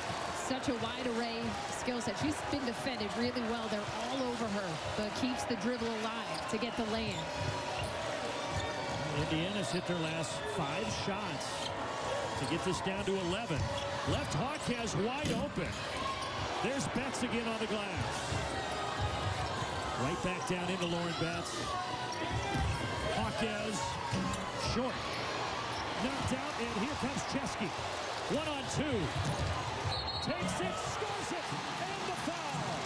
such a wide array skill set. She's been defended really well. They're all over her, but keeps the dribble alive to get the lay-in. Indiana's hit their last 5 shots to get this down to 11. Left Hawkes wide open. There's Betts again on the glass. Right back down into Lauren Betts. Hawkes short. Knocked out, and here comes Chesky. 1-on-2. Takes it, scores it, and the foul.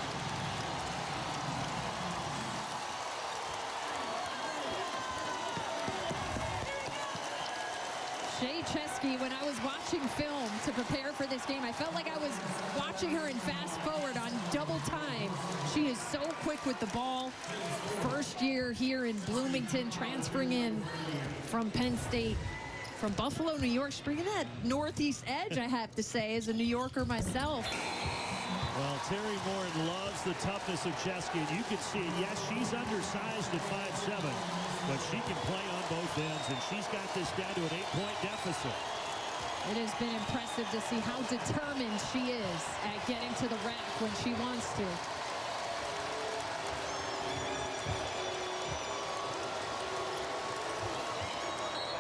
Shea Chesky, when I was watching film to prepare for this game, I felt like I was watching her in fast forward on double time. She is so quick with the ball. First year here in Bloomington, transferring in from Penn State. From Buffalo, New York, bringing that northeast edge, I have to say, as a New Yorker myself. Well, Terry Moore loves the toughness of Chesky, and you can see it. Yes, she's undersized at 5'7", but she can play on both ends, and she's got this down to an 8-point deficit. It has been impressive to see how determined she is at getting to the rack when she wants to.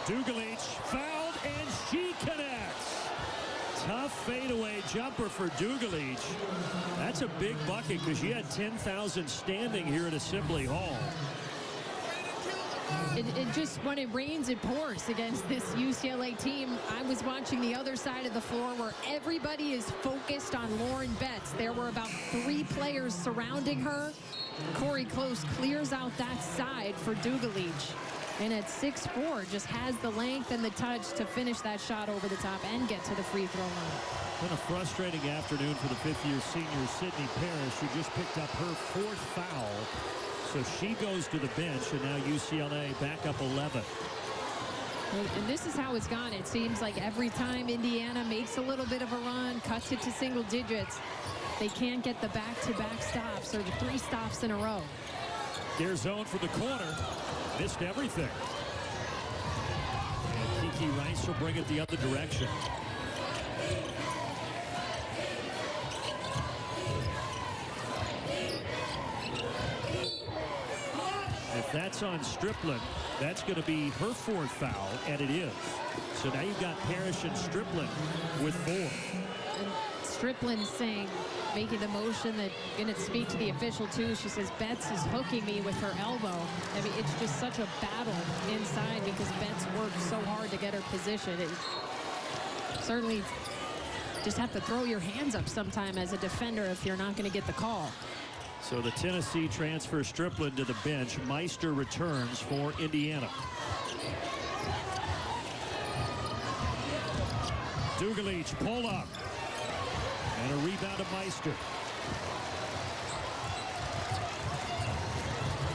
Dugalich fouled, and she connects. Tough fadeaway jumper for Dugalich. That's a big bucket because you had 10,000 standing here at Assembly Hall. It just, when it rains, it pours against this UCLA team. I was watching the other side of the floor where everybody is focused on Lauren Betts. There were about 3 players surrounding her. Corey Close clears out that side for Dugalich. And at 6'4", just has the length and the touch to finish that shot over the top and get to the free throw line. Been a frustrating afternoon for the 5th-year senior Sydney Parrish, who just picked up her 4th foul. So she goes to the bench, and now UCLA back up 11. And this is how it's gone. It seems like every time Indiana makes a little bit of a run, cuts it to single digits, they can't get the back-to-back stops or the 3 stops in a row. Their zone for the corner. Missed everything. And Kiki Rice will bring it the other direction. If that's on Strickland, that's going to be her 4th foul, and it is. So now you've got Parrish and Strickland with 4. And Strickland saying, making the motion that going to speak to the official too. She says Betts is hooking me with her elbow. I mean, it's just such a battle inside because Betts worked so hard to get her position. It certainly just have to throw your hands up sometime as a defender if you're not going to get the call. So the Tennessee transfer Strickland to the bench. Meister returns for Indiana. Dugalich pull up. And a rebound to Meister.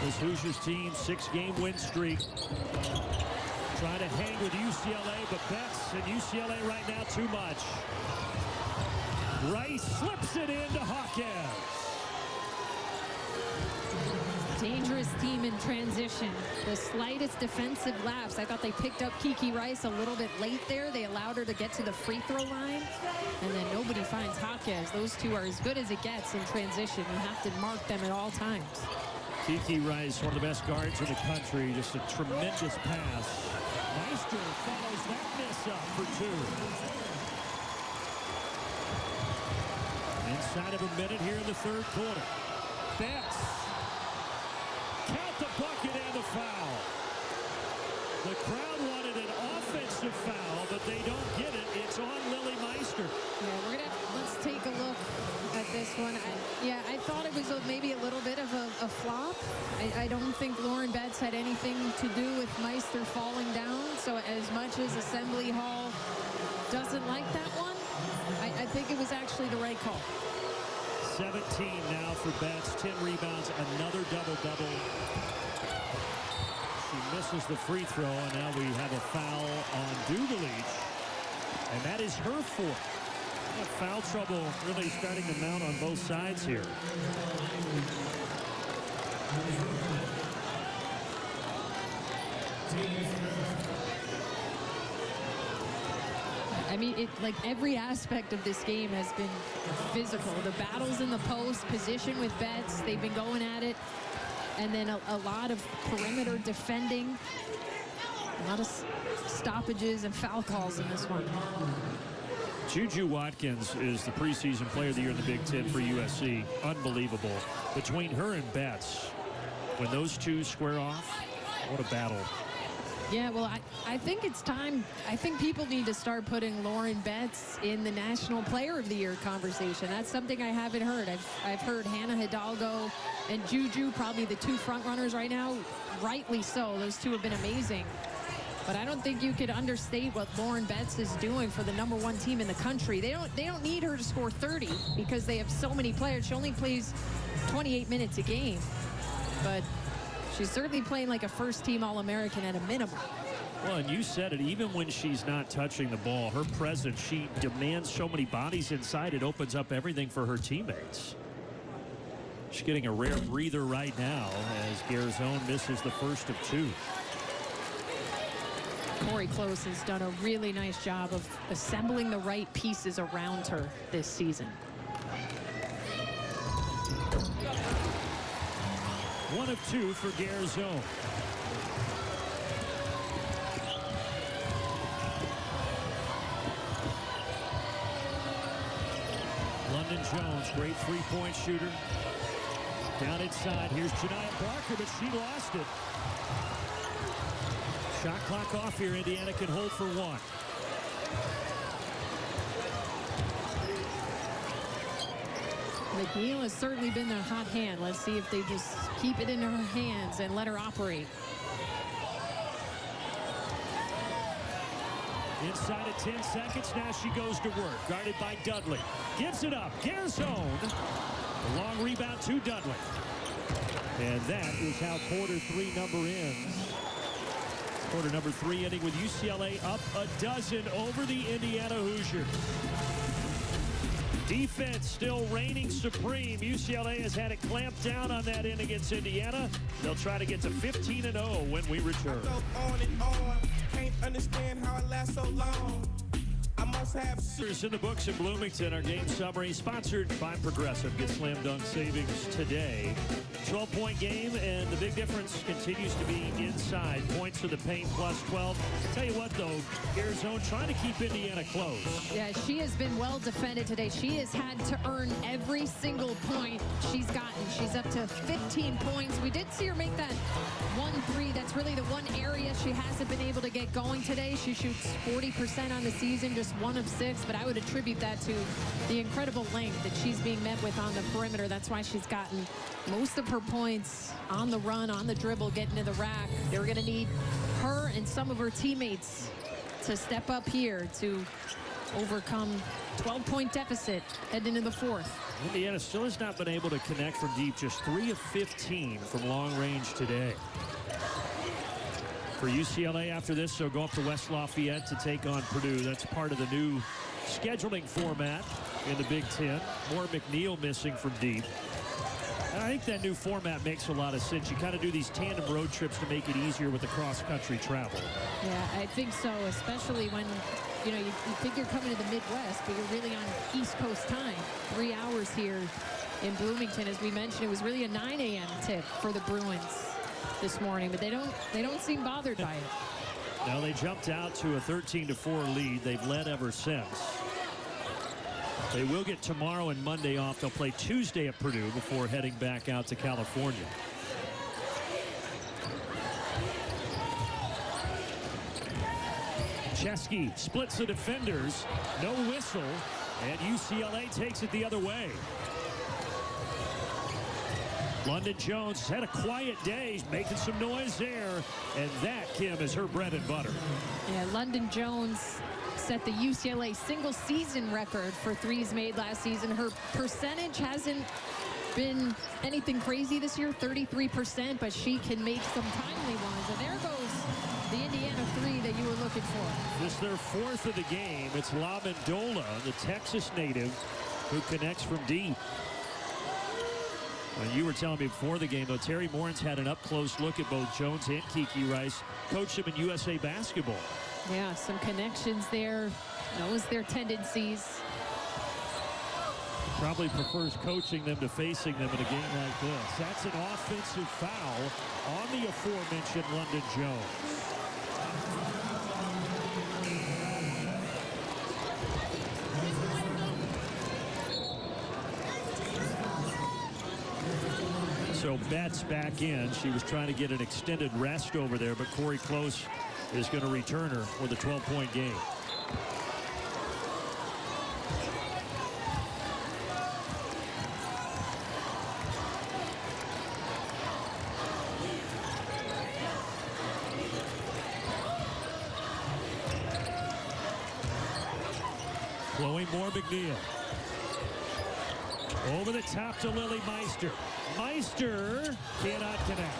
This Hoosiers team 6-game win streak. Trying to hang with UCLA, but Betts and UCLA right now too much. Rice slips it into Hawkins. Dangerous team in transition. The slightest defensive lapse. I thought they picked up Kiki Rice a little bit late there. They allowed her to get to the free throw line. And then nobody finds Hawkins. Those two are as good as it gets in transition. You have to mark them at all times. Kiki Rice, one of the best guards in the country. Just a tremendous pass. Meister follows that miss up for 2. Inside of a minute here in the 3rd quarter. Betts. Count the bucket and the foul. The crowd wanted an offensive foul, but they don't get it. It's on Lily Meister. Yeah, we're gonna let's take a look at this one. I thought it was maybe a little bit of a flop. I don't think Lauren Betts had anything to do with Meister falling down. So as much as Assembly Hall doesn't like that one, I think it was actually the right call. 17 now for Betts, 10 rebounds, another double-double. She misses the free throw, and now we have a foul on Dugalich, and that is her 4th. Foul trouble really starting to mount on both sides here. I mean, like every aspect of this game has been physical. The battles in the post, position with Betts, they've been going at it. And then a lot of perimeter defending. A lot of stoppages and foul calls in this one. Juju Watkins is the preseason player of the year in the Big Ten for USC. Unbelievable. Between her and Betts, when those two square off, what a battle. Yeah, well, I think it's time. I think people need to start putting Lauren Betts in the National Player of the Year conversation. That's something I haven't heard. I've heard Hannah Hidalgo and Juju, probably the 2 front runners right now. Rightly so. Those 2 have been amazing. But I don't think you could understate what Lauren Betts is doing for the #1 team in the country. They don't need her to score 30 because they have so many players. She only plays 28 minutes a game. But she's certainly playing like a first-team All-American at a minimum. Well, and you said it, even when she's not touching the ball, her presence, she demands so many bodies inside, it opens up everything for her teammates. She's getting a rare breather right now as Garzone misses the first of 2. Corey Close has done a really nice job of assembling the right pieces around her this season. 1 of 2 for Garzone. London Jones, great three-point shooter. Down inside, here's Janiyah Parker, but she lost it. Shot clock off here. Indiana can hold for 1. McNeil has certainly been the hot hand. Let's see if they just keep it in her hands and let her operate. Inside of 10 seconds, now she goes to work. Guarded by Dudley. Gives it up. Garzone. A long rebound to Dudley. And that is how quarter 3 number ends. Quarter number 3 ending with UCLA up a dozen over the Indiana Hoosiers. Defense still reigning supreme. UCLA has had it clamped down on that end against Indiana. They'll try to get to 15-0 when we return. On and on. Can't understand how it lasts so long. I must have in the books in Bloomington. Our game summary sponsored by Progressive. Get slam dunk savings today. 12-point game, and the big difference continues to be inside. Points to the paint plus 12. Tell you what, though, Garzone trying to keep Indiana close. Yeah, she has been well defended today. She has had to earn every single point she's gotten. She's up to 15 points. We did see her make that 1-3. That's really the one area she hasn't been able to get going today. She shoots 40% on the season, just 1 of 6, but I would attribute that to the incredible length that she's being met with on the perimeter. That's why she's gotten most of her points on the run, on the dribble, getting to the rack. They're going to need her and some of her teammates to step up here to overcome 12-point deficit heading into the 4th. Indiana still has not been able to connect from deep. Just 3 of 15 from long range today. For UCLA after this, so go up to West Lafayette to take on Purdue. That's part of the new scheduling format in the Big Ten. More McNeil missing from deep. And I think that new format makes a lot of sense. You kind of do these tandem road trips to make it easier with the cross-country travel. Yeah, I think so, especially when, you know, you think you're coming to the Midwest, but you're really on East Coast time. 3 hours here in Bloomington. As we mentioned, it was really a 9 a.m. tip for the Bruins this morning, but they don't seem bothered by it. Now they jumped out to a 13-4 lead. They've led ever since. They will get tomorrow and Monday off. They'll play Tuesday at Purdue before heading back out to California. Chesky splits the defenders. No whistle, and UCLA takes it the other way. London Jones had a quiet day. He's making some noise there. And that, Kim, is her bread and butter. Yeah, London Jones set the UCLA single season record for threes made last season. Her percentage hasn't been anything crazy this year, 33%, but she can make some timely ones. And there goes the Indiana 3 that you were looking for. This is their 4th of the game. It's La Mendola, the Texas native, who connects from deep. You were telling me before the game, though, Terry Morin's had an up-close look at both Jones and Kiki Rice. Coached them in USA basketball. Yeah, some connections there. Knows their tendencies. Probably prefers coaching them to facing them in a game like this. That's an offensive foul on the aforementioned London Jones. So Betts back in. She was trying to get an extended rest over there, but Corey Close is going to return her with a 12-point game. Chloe Moore McNeil. Over the top to Lily Meister. Meister cannot connect.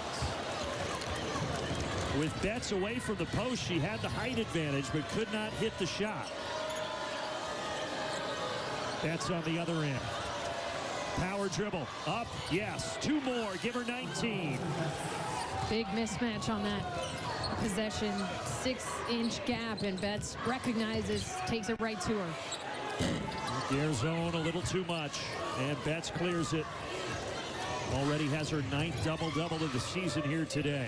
With Betts away from the post, she had the height advantage but could not hit the shot. Betts on the other end. Power dribble. Up. Yes. 2 more. Give her 19. Big mismatch on that possession, 6-inch gap, and Betts recognizes, takes it right to her. Gear zone a little too much, and Betts clears it. Already has her 9th double-double of the season here today.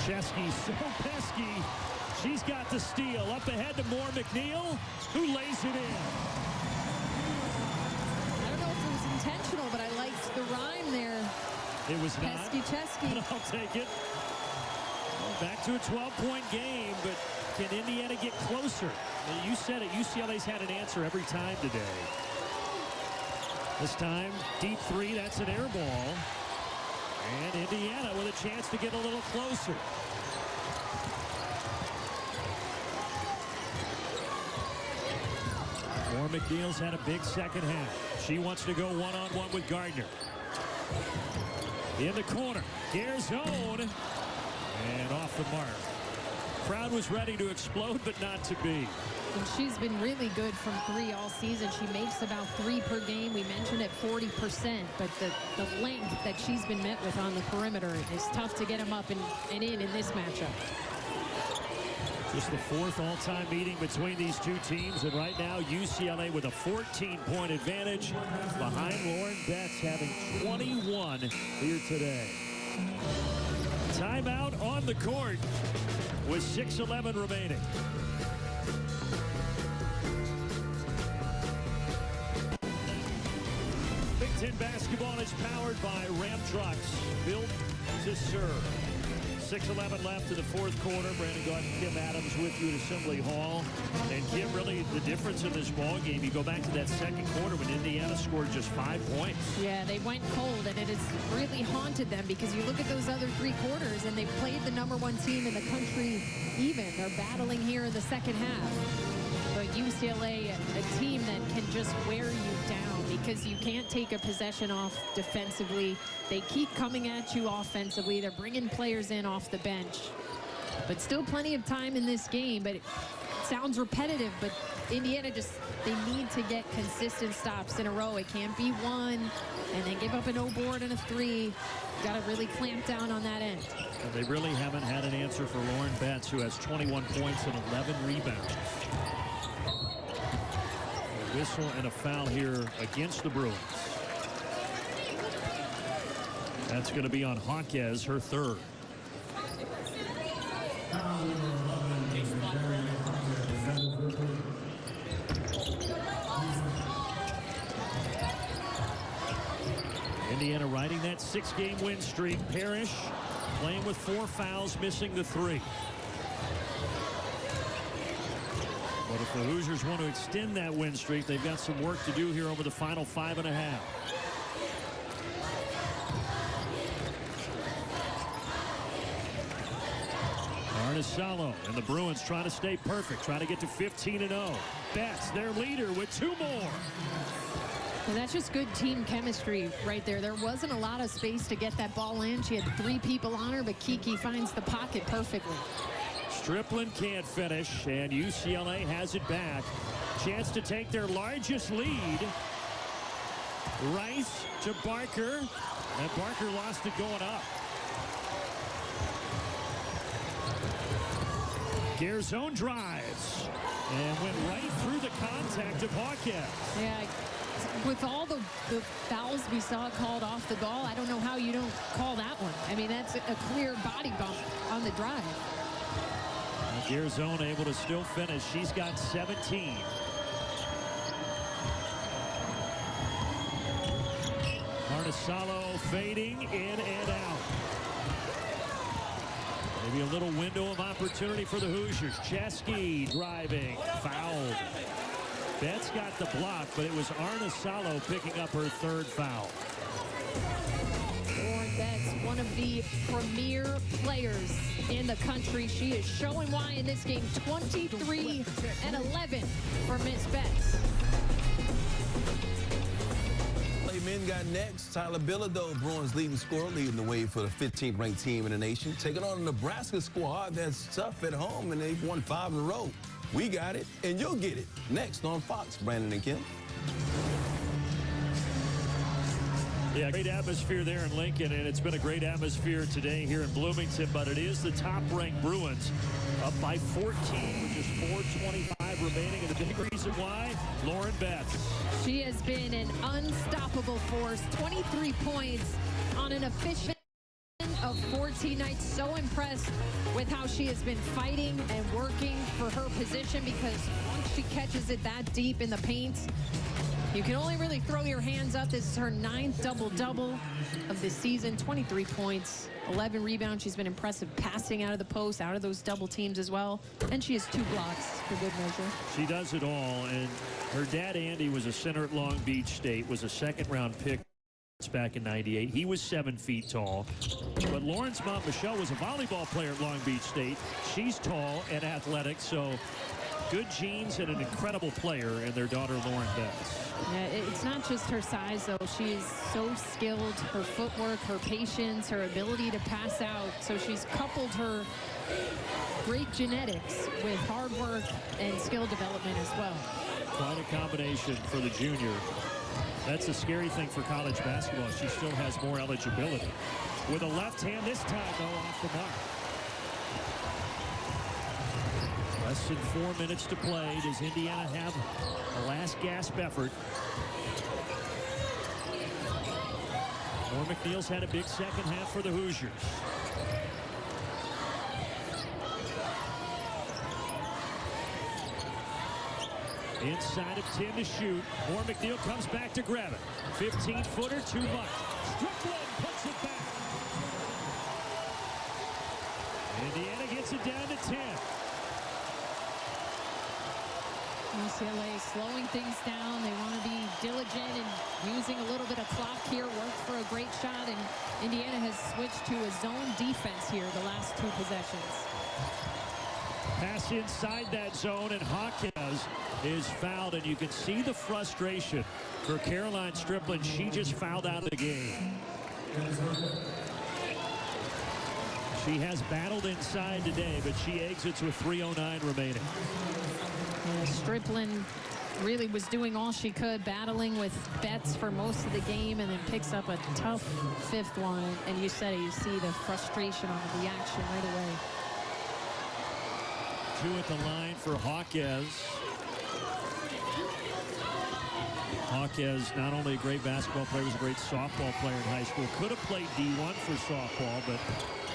Chesky so pesky. She's got the steal. Up ahead to Moore McNeil, who lays it in. I don't know if it was intentional, but I liked the rhyme there. It was not. Pesky Chesky. I'll take it. Back to a 12-point game, but can Indiana get closer? You said it. UCLA's had an answer every time today. This time, deep three. That's an air ball. And Indiana with a chance to get a little closer. Moore McNeil's had a big second half. She wants to go one-on-one with Gardner. In the corner, Garzone, and off the mark. Crowd was ready to explode, but not to be. And she's been really good from 3 all season. She makes about 3 per game. We mentioned at 40%, but the length that she's been met with on the perimeter is tough to get them up and in this matchup. Just the 4th all-time meeting between these two teams, and right now UCLA with a 14-point advantage behind Lauren Betts, having 21 here today. Timeout on the court with 6:11 remaining. Big Ten basketball is powered by Ram Trucks, built to serve. 6:11 left in the 4th quarter. Brandon Gordon, Kim Adams with you at Assembly Hall. And Kim, really the difference in this ball game, you go back to that second quarter when Indiana scored just 5 points. Yeah, they went cold, and it has really haunted them because you look at those other 3 quarters, and they played the #1 team in the country even. They're battling here in the second half. But UCLA, a team that can just wear you down because you can't take a possession off defensively. They keep coming at you offensively. They're bringing players in off the bench. But still plenty of time in this game. But it sounds repetitive, but Indiana they need to get consistent stops in a row. It can't be 1 and then give up a no board and a 3. Got to really clamp down on that end. And they really haven't had an answer for Lauren Betts, who has 21 points and 11 rebounds. A whistle and a foul here against the Bruins. That's going to be on Hawkes, her 3rd. Indiana riding that 6-game win streak. Parrish playing with 4 fouls, missing the 3. But if the Hoosiers want to extend that win streak, they've got some work to do here over the final 5.5. Arnisalo and the Bruins trying to stay perfect, trying to get to 15-0. Betts, their leader, with 2 more. And that's just good team chemistry right there. There wasn't a lot of space to get that ball in. She had 3 people on her, but Kiki finds the pocket perfectly. Strickland can't finish, and UCLA has it back. Chance to take their largest lead. Rice to Barker, and Barker lost it going up. Garzone drives and went right through the contact of Hawkes. Yeah, with all the fouls we saw called off the ball, I don't know how you don't call that one. I mean, that's a clear body bump on the drive. Garzone able to still finish. She's got 17. Arnisalo fading in and out. Maybe a little window of opportunity for the Hoosiers. Chesky driving, fouled. Betts got the block, but it was Arnisalo picking up her 3rd foul. Lauren Betts, one of the premier players in the country. She is showing why in this game. 23 and 11 for Miss Betts. Men got next. Tyler Bilodeau, Bruins leading scorer, leading the way for the 15th ranked team in the nation, taking on a Nebraska squad that's tough at home, and they've won 5 in a row. We got it, and you'll get it. Next on Fox, Brandon and Kim. Yeah, great atmosphere there in Lincoln, and it's been a great atmosphere today here in Bloomington, but it is the top-ranked Bruins up by 14 with just 4:25 remaining, and the big reason why, Lauren Betts. She has been an unstoppable force, 23 points on an efficient of 14 nights. So impressed with how she has been fighting and working for her position, because once she catches it that deep in the paint, you can only really throw your hands up. This is her 9th double-double of the season, 23 points, 11 rebounds. She's been impressive passing out of the post, out of those double teams as well. And she has 2 blocks for good measure. She does it all, and her dad, Andy, was a center at Long Beach State, was a second-round pick back in '98. He was 7 feet tall. But Lauren's mom, Michelle, was a volleyball player at Long Beach State. She's tall and athletic, so good genes and an incredible player in their daughter, Lauren Betts. Yeah, it's not just her size, though. She is so skilled. Her footwork, her patience, her ability to pass out. So she's coupled her great genetics with hard work and skill development as well. Quite a combination for the junior. That's a scary thing for college basketball. She still has more eligibility. With a left hand this time, though, off the mark. Less than 4 minutes to play. Does Indiana have a last gasp effort? Norm McNeil's had a big second half for the Hoosiers. Inside of 10 to shoot. Moore McNeil comes back to grab it. 15-footer, too much. Strickland puts it back. Indiana gets it down to 10. UCLA slowing things down. They want to be diligent and using a little bit of clock here. Work for a great shot, and Indiana has switched to a zone defense here the last 2 possessions. Pass inside that zone, and Hawkins is fouled, and you can see the frustration for Caroline Strickland. She just fouled out of the game. She has battled inside today, but she exits with 3:09 remaining. Yeah, Strickland really was doing all she could, battling with Betts for most of the game, and then picks up a tough 5th one. And you said it, you see the frustration on the reaction right away. 2 at the line for Hawkins. Hawkins, not only a great basketball player, was a great softball player in high school. Could have played D1 for softball, but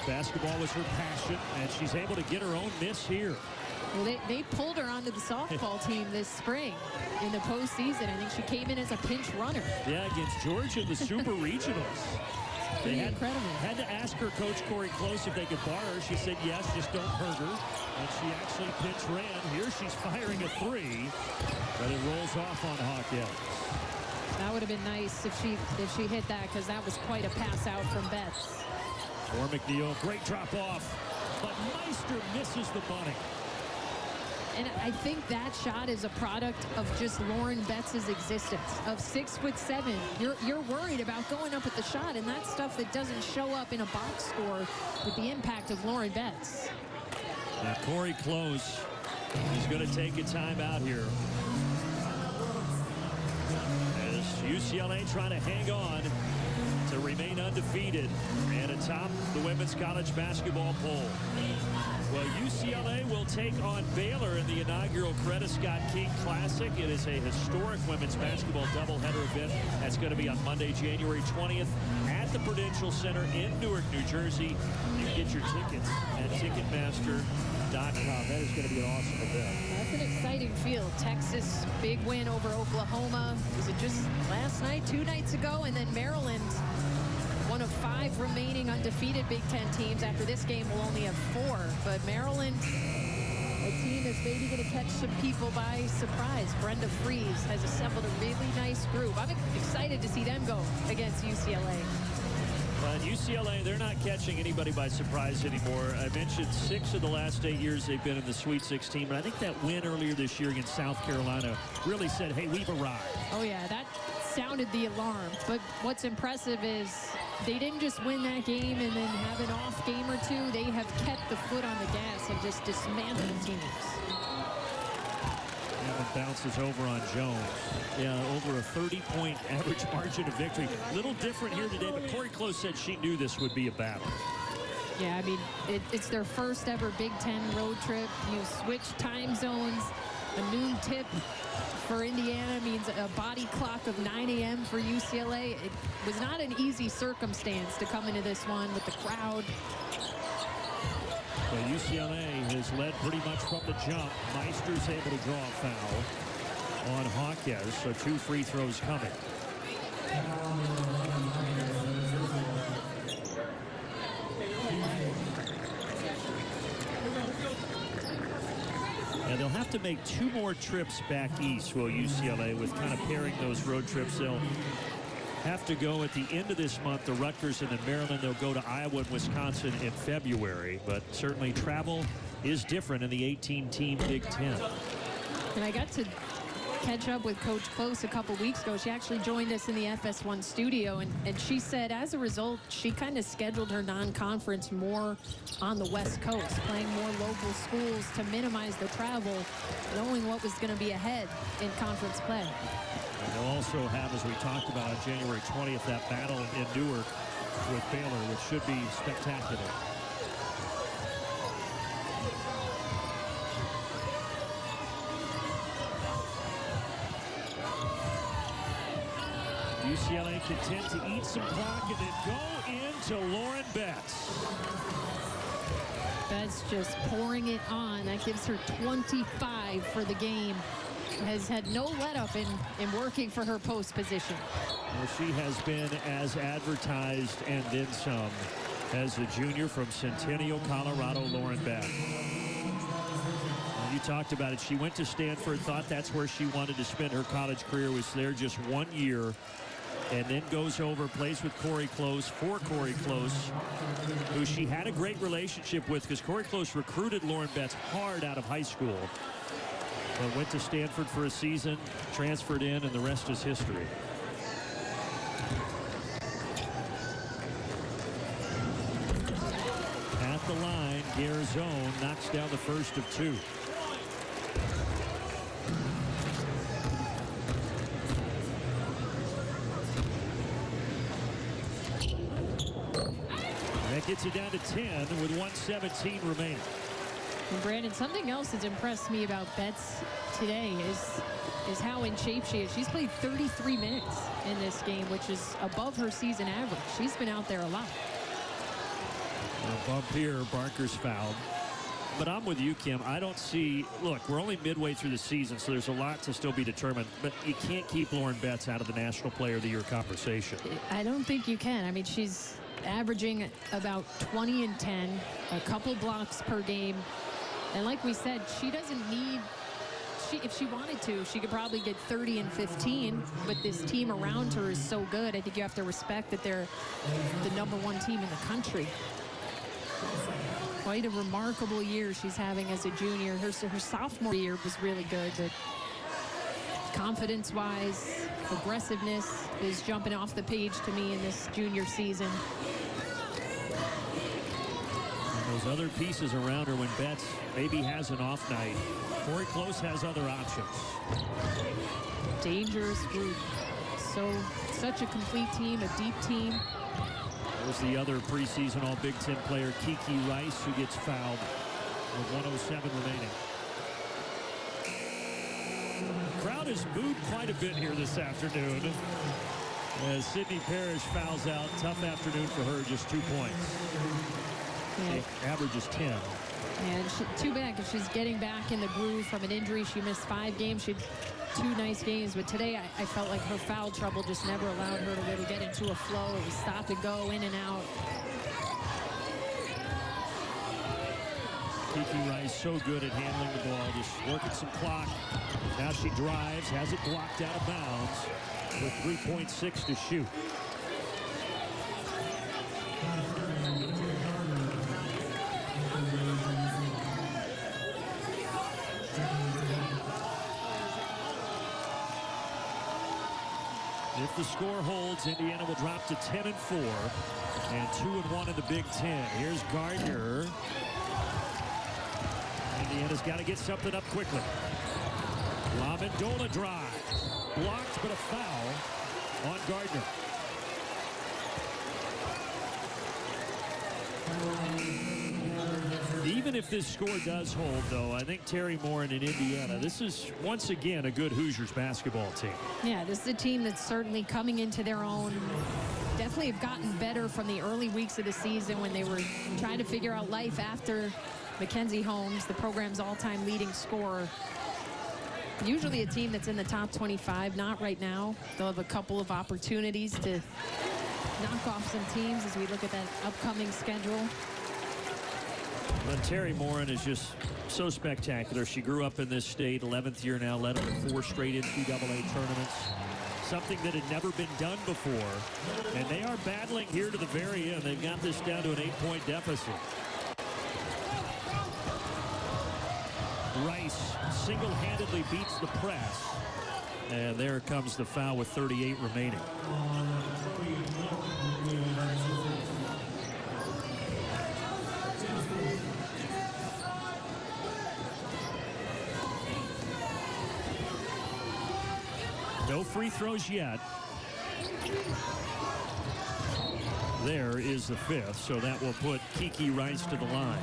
basketball was her passion, and she's able to get her own miss here. Well, they pulled her onto the softball team this spring in the postseason. I think she came in as a pinch runner. Yeah, against Georgia, the Super Regionals. They had to ask her coach Corey Close if they could bar her. She said yes, just don't hurt her. And she actually pinch ran. Here she's firing a 3, but it rolls off on Hawkins. That would have been nice if she hit that, because that was quite a pass out from Betts. For McNeil, great drop off, but Meister misses the bunny. And I think that shot is a product of just Lauren Betts' existence. Of 6'7", you're worried about going up at the shot, and that's stuff that doesn't show up in a box score with the impact of Lauren Betts. Now Corey Close is going to take a timeout here, as UCLA trying to hang on to remain undefeated and atop the women's college basketball poll. Well, UCLA will take on Baylor in the inaugural Coretta Scott King Classic. It is a historic women's basketball doubleheader event. That's going to be on Monday, January 20th at the Prudential Center in Newark, New Jersey. You can get your tickets at Ticketmaster.com. That is going to be an awesome event. That's an exciting field. Texas, big win over Oklahoma. Was it just last night, 2 nights ago? And then Maryland, one of 5 remaining undefeated Big Ten teams. After this game, we'll only have 4. But Maryland, a team that's maybe going to catch some people by surprise. Brenda Freese has assembled a really nice group. I'm excited to see them go against UCLA. Well, UCLA, they're not catching anybody by surprise anymore. I mentioned 6 of the last 8 years they've been in the Sweet 16, but I think that win earlier this year against South Carolina really said, hey, we've arrived. Oh, yeah, that sounded the alarm. But what's impressive is they didn't just win that game and then have an off game or 2. They have kept the foot on the gas and just dismantled teams. bounces over on Jones. Yeah, over a 30-point average margin of victory. A little different here today, but Corey Close said she knew this would be a battle. Yeah, I mean, it's their first ever Big Ten road trip. You switch time zones. A noon tip for Indiana means a body clock of 9 a.m. for UCLA. It was not an easy circumstance to come into this one with the crowd. Well, UCLA has led pretty much from the jump. Meister's able to draw a foul on Hawkes, so 2 free throws coming. And they'll have to make 2 more trips back east, will UCLA, with kind of pairing those road trips. They'll have to go at the end of this month to Rutgers and then Maryland. They'll go to Iowa and Wisconsin in February. But certainly travel is different in the 18-team Big Ten. And I got to catch up with Coach Close a couple weeks ago. She actually joined us in the FS1 studio, and she said as a result, she kind of scheduled her non-conference more on the West Coast, playing more local schools to minimize the travel, knowing what was going to be ahead in conference play. And they'll also have, as we talked about on January 20th, that battle in Newark with Baylor, which should be spectacular. UCLA content to eat some clock and then go into Lauren Betts. Betts just pouring it on. That gives her 25 for the game. Has had no let-up in working for her post position. Well, she has been as advertised and then some as a junior from Centennial, Colorado, Lauren Betts. You talked about it. She went to Stanford, thought that's where she wanted to spend her college career, was there just 1 year, and then goes over, plays with Corey Close, for Corey Close, who she had a great relationship with because Corey Close recruited Lauren Betts hard out of high school. But went to Stanford for a season, transferred in, and the rest is history. At the line, Garzone knocks down the first of 2. That gets it down to 10 with 1:17 remaining. And Brandon, something else that's impressed me about Betts today is how in shape she is. She's played 33 minutes in this game, which is above her season average. She's been out there a lot. A bump here, Barker's fouled. But I'm with you, Kim. I don't see, look, we're only midway through the season, so there's a lot to still be determined. But you can't keep Lauren Betts out of the National Player of the Year conversation. I don't think you can. I mean, she's averaging about 20 and 10, a couple blocks per game. And like we said, she doesn't need, if she wanted to, she could probably get 30 and 15, but this team around her is so good. I think you have to respect that they're the #1 team in the country. Quite a remarkable year she's having as a junior. Her sophomore year was really good, but confidence-wise, aggressiveness is jumping off the page to me in this junior season. Those other pieces around her when Betts maybe has an off night. Corey Close has other options. Dangerous group. Such a complete team, a deep team. There's the other preseason All Big Ten player, Kiki Rice, who gets fouled with 1:07 remaining. The crowd has moved quite a bit here this afternoon as Sydney Parrish fouls out. Tough afternoon for her, just 2 points. Yeah. Average is 10. And too bad because she's getting back in the groove from an injury. She missed 5 games. She had 2 nice games, but today I felt like her foul trouble just never allowed her to really get into a flow. It was stop and go, in and out. Kiki Rice so good at handling the ball, just working some clock. Now she drives, has it blocked out of bounds with 3.6 to shoot. If the score holds, Indiana will drop to 10-4 and 2-1 in the Big Ten. Here's Gardner. Indiana's got to get something up quickly. LaMendola drive. Blocked, but a foul on Gardner. Even if this score does hold, though, I think Terry Morin in Indiana, this is once again a good Hoosiers basketball team. Yeah, this is a team that's certainly coming into their own. Definitely have gotten better from the early weeks of the season when they were trying to figure out life after Mackenzie Holmes, the program's all-time leading scorer. Usually a team that's in the top 25, not right now. They'll have a couple of opportunities to knock off some teams as we look at that upcoming schedule. But Terry Morin is just so spectacular. She grew up in this state, 11th year now, led them to 4 straight NCAA tournaments. Something that had never been done before. And they are battling here to the very end. They've got this down to an 8-point deficit. Rice single-handedly beats the press. And there comes the foul with 38 remaining. No free throws yet. There is the 5th, so that will put Kiki Rice to the line.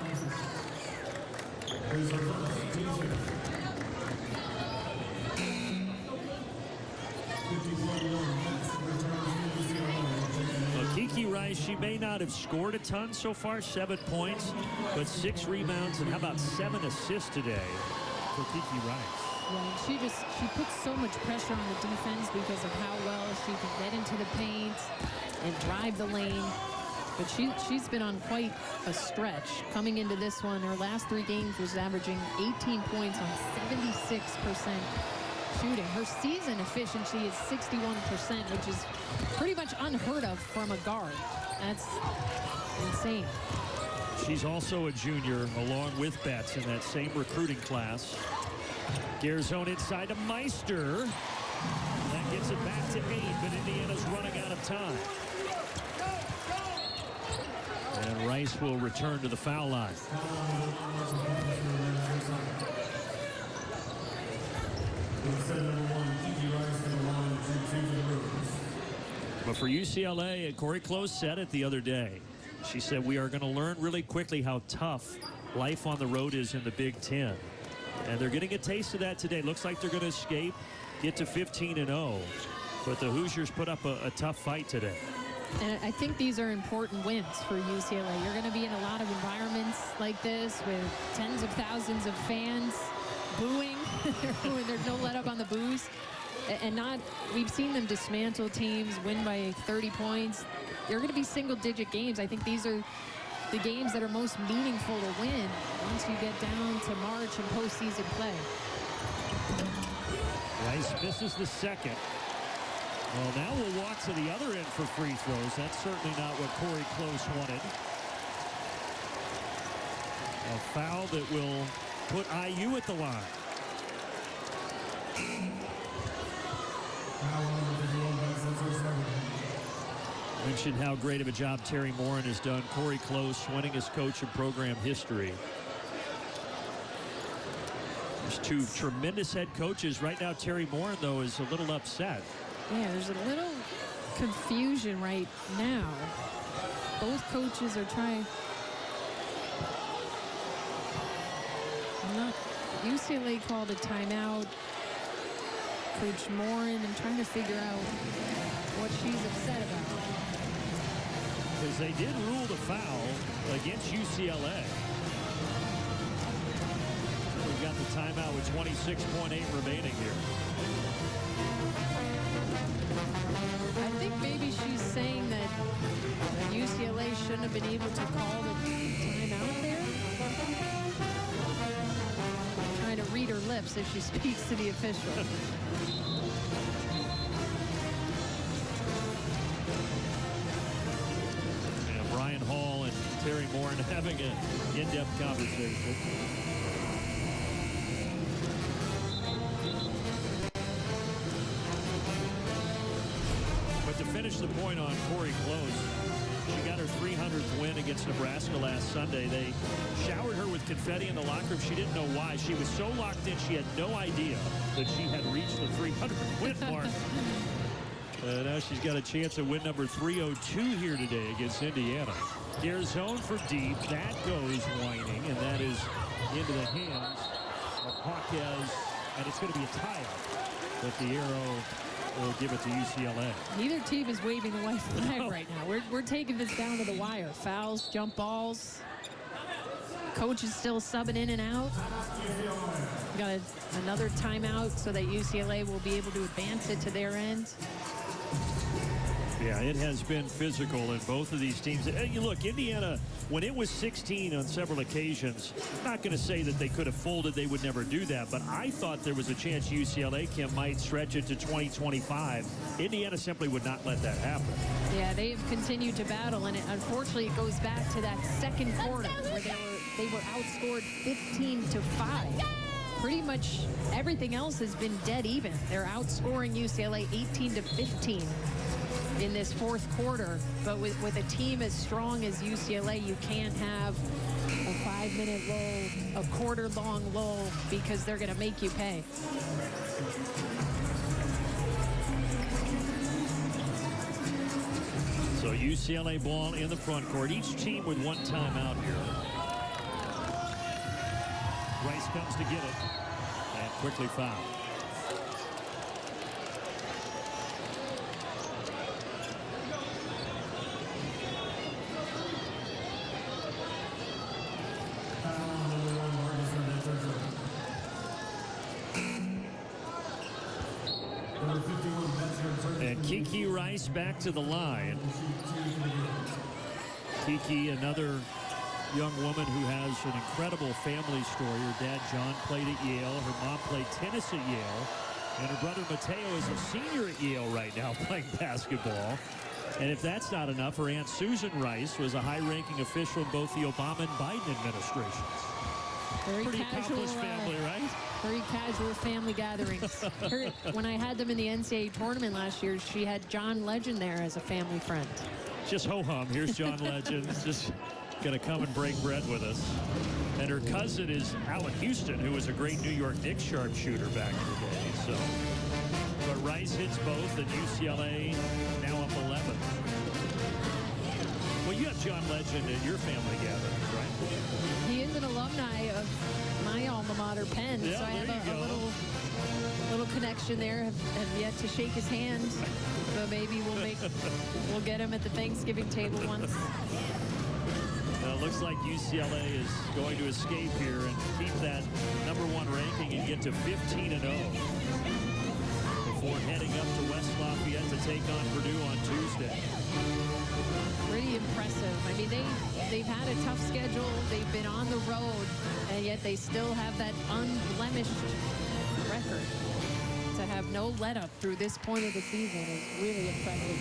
Well, Kiki Rice, she may not have scored a ton so far, 7 points, but 6 rebounds and how about 7 assists today for Kiki Rice. Yeah, she puts so much pressure on the defense because of how well she can get into the paint and drive the lane. But she's been on quite a stretch. Coming into this one, her last 3 games was averaging 18 points on 76% shooting. Her season efficiency is 61%, which is pretty much unheard of from a guard. That's insane. She's also a junior along with Betts in that same recruiting class. Garzone inside to Meister. That gets it back to 8, but Indiana's running out of time. And Rice will return to the foul line. But for UCLA, Corey Close said it the other day. She said, we are going to learn really quickly how tough life on the road is in the Big Ten. And they're getting a taste of that today. Looks like they're going to escape, get to 15-0. But the Hoosiers put up a tough fight today. And I think these are important wins for UCLA. You're going to be in a lot of environments like this with tens of thousands of fans booing. There's no let up on the boos. And we've seen them dismantle teams, win by 30 points. They're going to be single-digit games. I think these are the games that are most meaningful to win once you get down to March and postseason play. Rice misses the second. Well, now we'll walk to the other end for free throws. That's certainly not what Corey Close wanted. A foul that will put IU at the line. Mentioned how great of a job Terry Morin has done. Corey Close, winningest coach in program history. There's 2 tremendous head coaches. Right now, Terry Morin, though, is a little upset. Yeah, there's a little confusion right now. Both coaches are trying. UCLA called a timeout. Coach Morin, I'm trying to figure out what she's upset about. Because they did rule the foul against UCLA. We've got the timeout with 26.8 remaining here. I think maybe she's saying that UCLA shouldn't have been able to call the timeout there. I'm trying to read her lips as she speaks to the official. Brian Hall and Terry Morin having an in-depth conversation. But to finish the point on Corey Close, She got her 300th win against Nebraska last Sunday. They showered her with confetti in the locker room. She didn't know why. She was so locked in, she had no idea that she had reached the 300 win mark. Now she's got a chance at win number 302 here today against Indiana. Their zone for deep. That goes whining, and that is into the hands of Hawkes, and it's going to be a tie-up. But the arrow will give it to UCLA. Neither team is waving the white flag right now. We're taking this down to the wire. Fouls, jump balls. Coach is still subbing in and out. Got another timeout so that UCLA will be able to advance it to their end. Yeah, it has been physical in both of these teams. You look, Indiana, when it was 16 on several occasions, I'm not going to say that they could have folded. They would never do that. But I thought there was a chance UCLA, Kim, might stretch it to 20-25. Indiana simply would not let that happen. Yeah, they have continued to battle, and unfortunately it goes back to that second quarter where they were outscored 15-5. Pretty much everything else has been dead even. They're outscoring UCLA 18-15 in this fourth quarter. But with a team as strong as UCLA, you can't have a 5-minute lull, a quarter-long lull, because they're going to make you pay. So UCLA ball in the front court. Each team with one timeout here. Rice comes to get it and quickly fouled. And Kiki Rice back to the line. Kiki, another young woman who has an incredible family story. Her dad, John, played at Yale. Her mom played tennis at Yale. And her brother, Mateo, is a senior at Yale right now playing basketball. And if that's not enough, her Aunt Susan Rice was a high-ranking official in both the Obama and Biden administrations. Very Pretty casual accomplished family, right? Very casual family gatherings. When I had them in the NCAA tournament last year, she had John Legend there as a family friend. Just ho-hum. Here's John Legend. Just going to come and break bread with us. And her cousin is Allen Houston, who was a great New York Knicks sharpshooter back in the day. So, but Rice hits both, and UCLA now up 11. Well, you have John Legend at your family gatherings, right? He is an alumni of my alma mater, Penn, Yeah, so I have a little connection there. Have yet to shake his hand, but maybe we'll get him at the Thanksgiving table once. It looks like UCLA is going to escape here and keep that #1 ranking and get to 15-0 before heading up to West Lafayette to take on Purdue on Tuesday. Pretty impressive. I mean, they've had a tough schedule. They've been on the road, and yet they still have that unblemished record. To have no let-up through this point of the season is really impressive.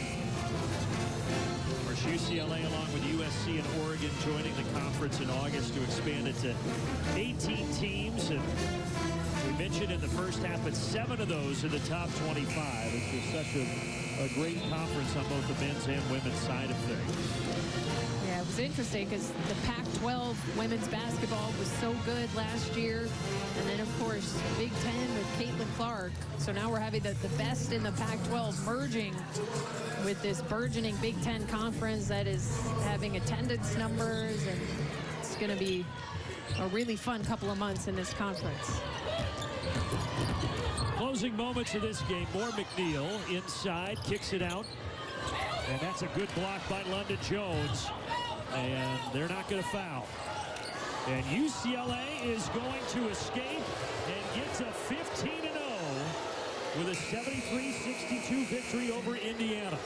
Of course, UCLA, along with USC and Oregon, joining the conference in August to expand it to 18 teams. And we mentioned in the first half, but 7 of those in the top 25. It's just such a great conference on both the men's and women's side of things. Yeah, it was interesting because the Pac-12 women's basketball was so good last year. And then, of course, Big Ten with Caitlin Clark. So now we're having the best in the Pac-12 merging with this burgeoning Big Ten conference that is having attendance numbers. And it's going to be a really fun couple of months in this conference. Closing moments of this game. More McNeil inside, kicks it out. And that's a good block by London Jones. And they're not going to foul. And UCLA is going to escape and get to 15-0 with a 73-62 victory over Indiana.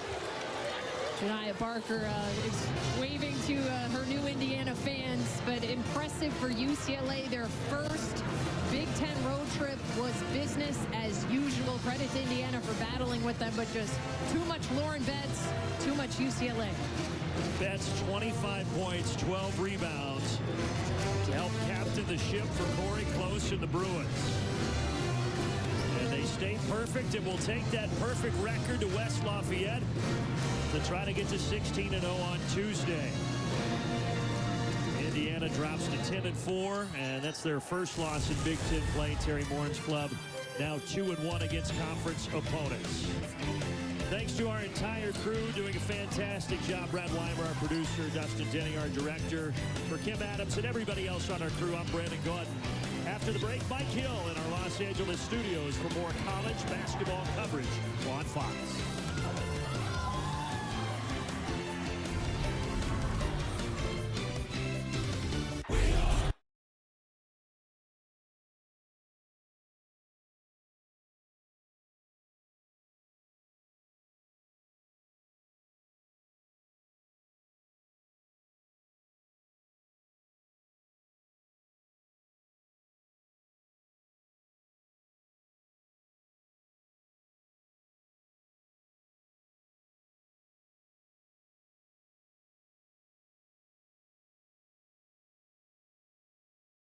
Janiah Barker is waving to her new Indiana fans, but impressive for UCLA. Their first Big Ten road trip was business as usual. Credit to Indiana for battling with them, but just too much Lauren Betts, too much UCLA. Betts, 25 points, 12 rebounds to help captain the ship for Corey Close and the Bruins. And they stay perfect and will take that perfect record to West Lafayette to try to get to 16-0 on Tuesday. Indiana drops to 10-4, and that's their first loss in Big Ten play. Terry Morin's club now 2-1 against conference opponents. Thanks to our entire crew doing a fantastic job. Brad Weimer, our producer, Dustin Denny, our director. For Kim Adams and everybody else on our crew, I'm Brandon Gordon. After the break, Mike Hill in our Los Angeles studios for more college basketball coverage on Fox.